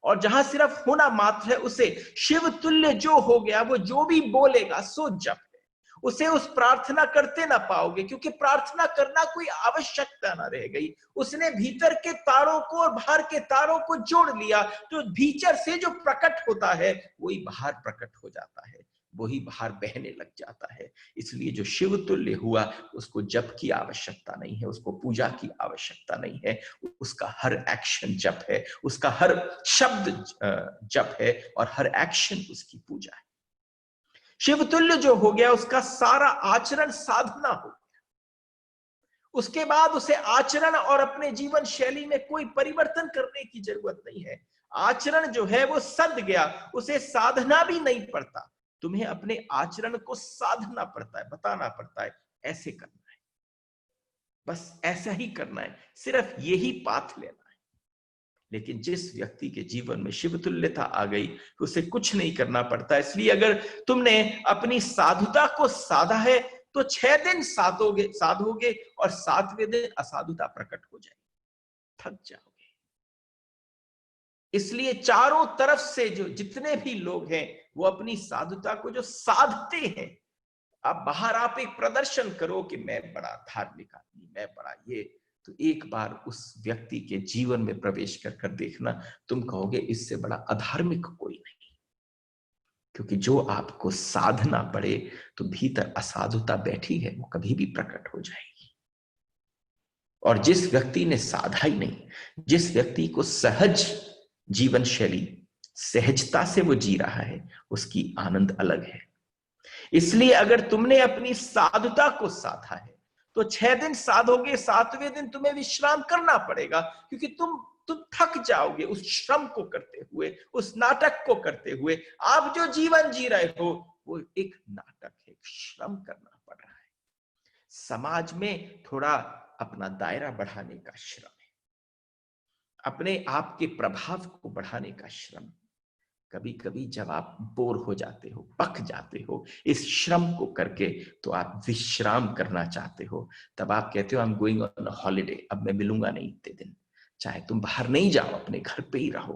और जहां सिर्फ होना मात्र है, उसे शिव तुल्य जो हो गया, वो जो भी बोलेगा सो जप है। उसे उस प्रार्थना करते ना पाओगे, क्योंकि प्रार्थना करना कोई आवश्यकता ना रह गई। उसने भीतर के तारों को और बाहर के तारों को जोड़ लिया, तो भीतर से जो प्रकट होता है वही बाहर प्रकट हो जाता है, वही बाहर बहने लग जाता है। इसलिए जो शिव तुल्य हुआ, उसको जप की आवश्यकता नहीं है, उसको पूजा की आवश्यकता नहीं है। उसका हर एक्शन जप है, उसका हर शब्द जप है, और हर एक्शन उसकी पूजा है। शिव तुल्य जो हो गया, उसका सारा आचरण साधना हो गया। उसके बाद उसे आचरण और अपने जीवन शैली में कोई परिवर्तन करने की जरूरत नहीं है। आचरण जो है वो सद गया, उसे साधना भी नहीं पड़ता। तुम्हें अपने आचरण को साधना पड़ता है, बताना पड़ता है ऐसे करना है, बस ऐसा ही करना है, सिर्फ यही पाथ लेना है। लेकिन जिस व्यक्ति के जीवन में शिव तुल्यता आ गई, उसे कुछ नहीं करना पड़ता। इसलिए अगर तुमने अपनी साधुता को साधा है तो 6 दिन साधोगे और 7वें दिन असाधुता प्रकट हो जाएगी, थक जाओगे। इसलिए चारों तरफ से जो जितने भी लोग हैं, वो अपनी साधुता को जो साधते हैं, अब बाहर आप एक प्रदर्शन करो कि मैं बड़ा धार्मिक आदमी, मैं बड़ा ये, तो एक बार उस व्यक्ति के जीवन में प्रवेश कर देखना, तुम कहोगे इससे बड़ा अधार्मिक कोई नहीं। क्योंकि जो आपको साधना पड़े तो भीतर असाधुता बैठी है, वो कभी भी प्रकट हो जाएगी। और जिस व्यक्ति ने साधा ही नहीं, जिस व्यक्ति को सहज जीवन शैली, सहजता से वो जी रहा है, उसकी आनंद अलग है। इसलिए अगर तुमने अपनी साधुता को साधा है तो 6 दिन साधोगे, 7वें दिन तुम्हें विश्राम करना पड़ेगा, क्योंकि तुम थक जाओगे उस श्रम को करते हुए, उस नाटक को करते हुए। आप जो जीवन जी रहे हो वो एक नाटक है, एक श्रम करना पड़ रहा है। समाज में थोड़ा अपना दायरा बढ़ाने का श्रम है, अपने आप के प्रभाव को बढ़ाने का श्रम। कभी कभी जब आप बोर हो जाते हो, पक जाते हो इस श्रम को करके, तो आप विश्राम करना चाहते हो, तब आप कहते हो I am going on a holiday, अब मैं मिलूंगा नहीं इतने दिन। चाहे तुम बाहर नहीं जाओ, अपने घर पे ही रहो,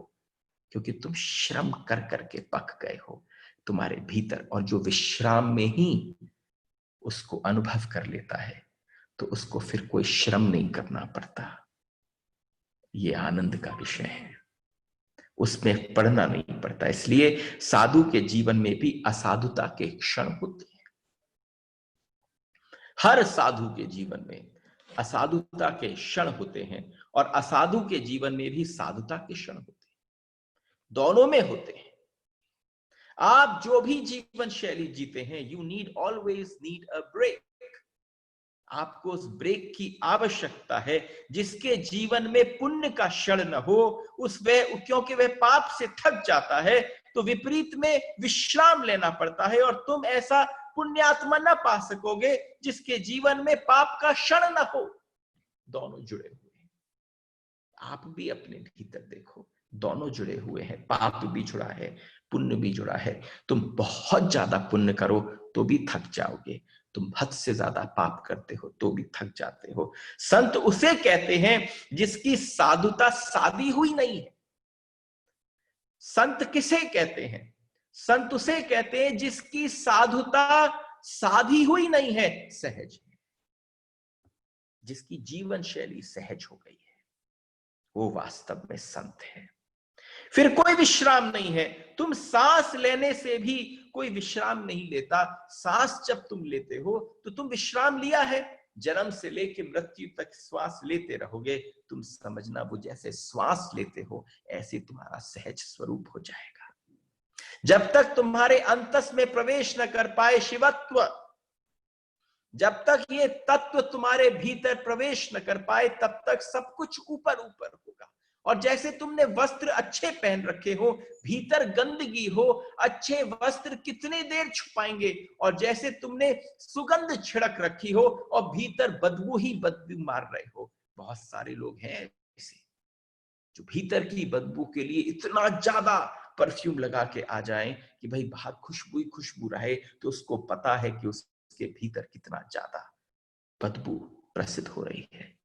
क्योंकि तुम श्रम कर करके पक गए हो तुम्हारे भीतर। और जो विश्राम में ही उसको अनुभव कर लेता है, तो उसको फिर कोई श्रम नहीं करना पड़ता। ये आनंद का विषय है, उसमें पढ़ना नहीं पड़ता। इसलिए साधु के जीवन में भी असाधुता के क्षण होते हैं। हर साधु के जीवन में असाधुता के क्षण होते हैं, और असाधु के जीवन में भी साधुता के क्षण होते हैं, दोनों में होते हैं। आप जो भी जीवन शैली जीते हैं, you need always need a break. आपको उस ब्रेक की आवश्यकता है। जिसके जीवन में पुण्य का क्षण न हो, क्योंकि वह पाप से थक जाता है, तो विपरीत में विश्राम लेना पड़ता है, और तुम ऐसा पुण्यात्मा न पा सकोगे जिसके जीवन में पाप का क्षण न हो। दोनों जुड़े हुए हैं। आप भी अपने भीतर देखो, दोनों जुड़े हुए हैं। पाप भी जुड़ा है, पुण्य भी जुड़ा है। तुम बहुत ज्यादा पुण्य करो तो भी थक जाओगे, तुम हद से ज्यादा पाप करते हो तो भी थक जाते हो। संत उसे कहते हैं जिसकी साधुता सादी हुई नहीं है। संत किसे कहते हैं? संत उसे कहते हैं जिसकी साधुता साधी हुई नहीं है, सहज है, जिसकी जीवन शैली सहज हो गई है, वो वास्तव में संत है। फिर कोई विश्राम नहीं है। तुम सांस लेने से भी कोई विश्राम नहीं लेता। सांस जब तुम लेते हो तो तुम विश्राम लिया है। जन्म से लेकर मृत्यु तक श्वास लेते रहोगे। तुम समझना, वो जैसे श्वास लेते हो ऐसे तुम्हारा सहज स्वरूप हो जाएगा। जब तक तुम्हारे अंतस में प्रवेश न कर पाए शिवत्व, जब तक ये तत्व तुम्हारे भीतर प्रवेश न कर पाए, तब तक सब कुछ ऊपर ऊपर होगा। और जैसे तुमने वस्त्र अच्छे पहन रखे हो, भीतर गंदगी हो, अच्छे वस्त्र कितने देर छुपाएंगे। और जैसे तुमने सुगंध छिड़क रखी हो और भीतर बदबू ही बदबू मार रहे हो। बहुत सारे लोग हैं ऐसे जो भीतर की बदबू के लिए इतना ज्यादा परफ्यूम लगा के आ जाएं कि भाई बाहर खुशबू ही खुशबू रहे, तो उसको पता है कि उसके भीतर कितना ज्यादा बदबू प्रसिद्ध हो रही है।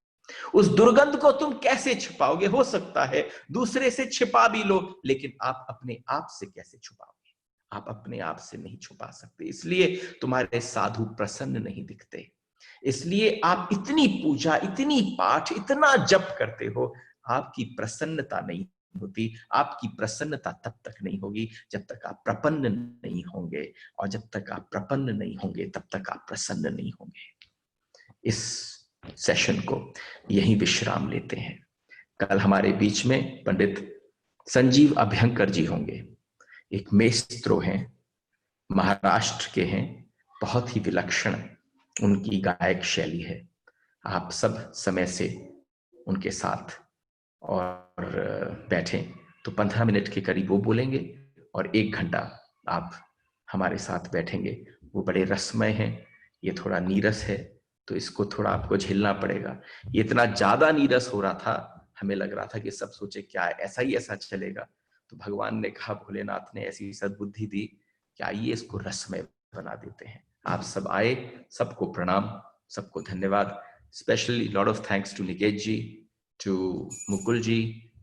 उस दुर्गंध को तुम कैसे छिपाओगे? हो सकता है दूसरे से छिपा भी लो, लेकिन आप अपने आप से कैसे छुपाओगे? आप अपने आप से नहीं छुपा सकते। इसलिए तुम्हारे साधु प्रसन्न नहीं दिखते। इसलिए आप इतनी पूजा, इतनी पाठ, इतना जप करते हो, आपकी प्रसन्नता नहीं होती। आपकी प्रसन्नता तब तक नहीं होगी जब तक आप प्रपन्न नहीं होंगे, और जब तक आप प्रपन्न नहीं होंगे तब तक आप प्रसन्न नहीं होंगे। इस सेशन को यही विश्राम लेते हैं। कल हमारे बीच में पंडित संजीव अभ्यंकर जी होंगे। एक मेस्त्रो हैं, महाराष्ट्र के हैं, बहुत ही विलक्षण उनकी गायक शैली है। आप सब समय से उनके साथ और बैठें तो 15 मिनट के करीब वो बोलेंगे और 1 घंटा आप हमारे साथ बैठेंगे। वो बड़े रसमय हैं। ये थोड़ा नीरस है तो इसको थोड़ा आपको झेलना पड़ेगा। ये इतना ज्यादा नीरस हो रहा था, हमें लग रहा था कि सब सोचे क्या ऐसा ही ऐसा चलेगा। तो भगवान ने कहा, भोलेनाथ ने ऐसी सद्बुद्धि दी कि आइए इसको रसमय बना देते हैं। आप सब आए, सबको प्रणाम, सबको धन्यवाद। Specially lot of thanks to Niket ji, to Mukul ji,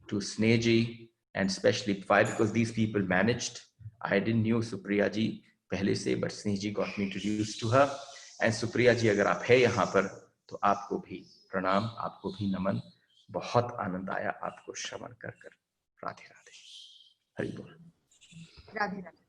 to Sneh ji, and especially why, because these people managed. I didn't knew Supriya ji पहले से, but Sneh ji got me introduced to her. And Supriya ji, अगर आप है यहाँ पर तो आपको भी प्रणाम, आपको भी नमन। बहुत आनंद आया आपको श्रवण कर। राधे राधे, हरि बोल। राधे राधे।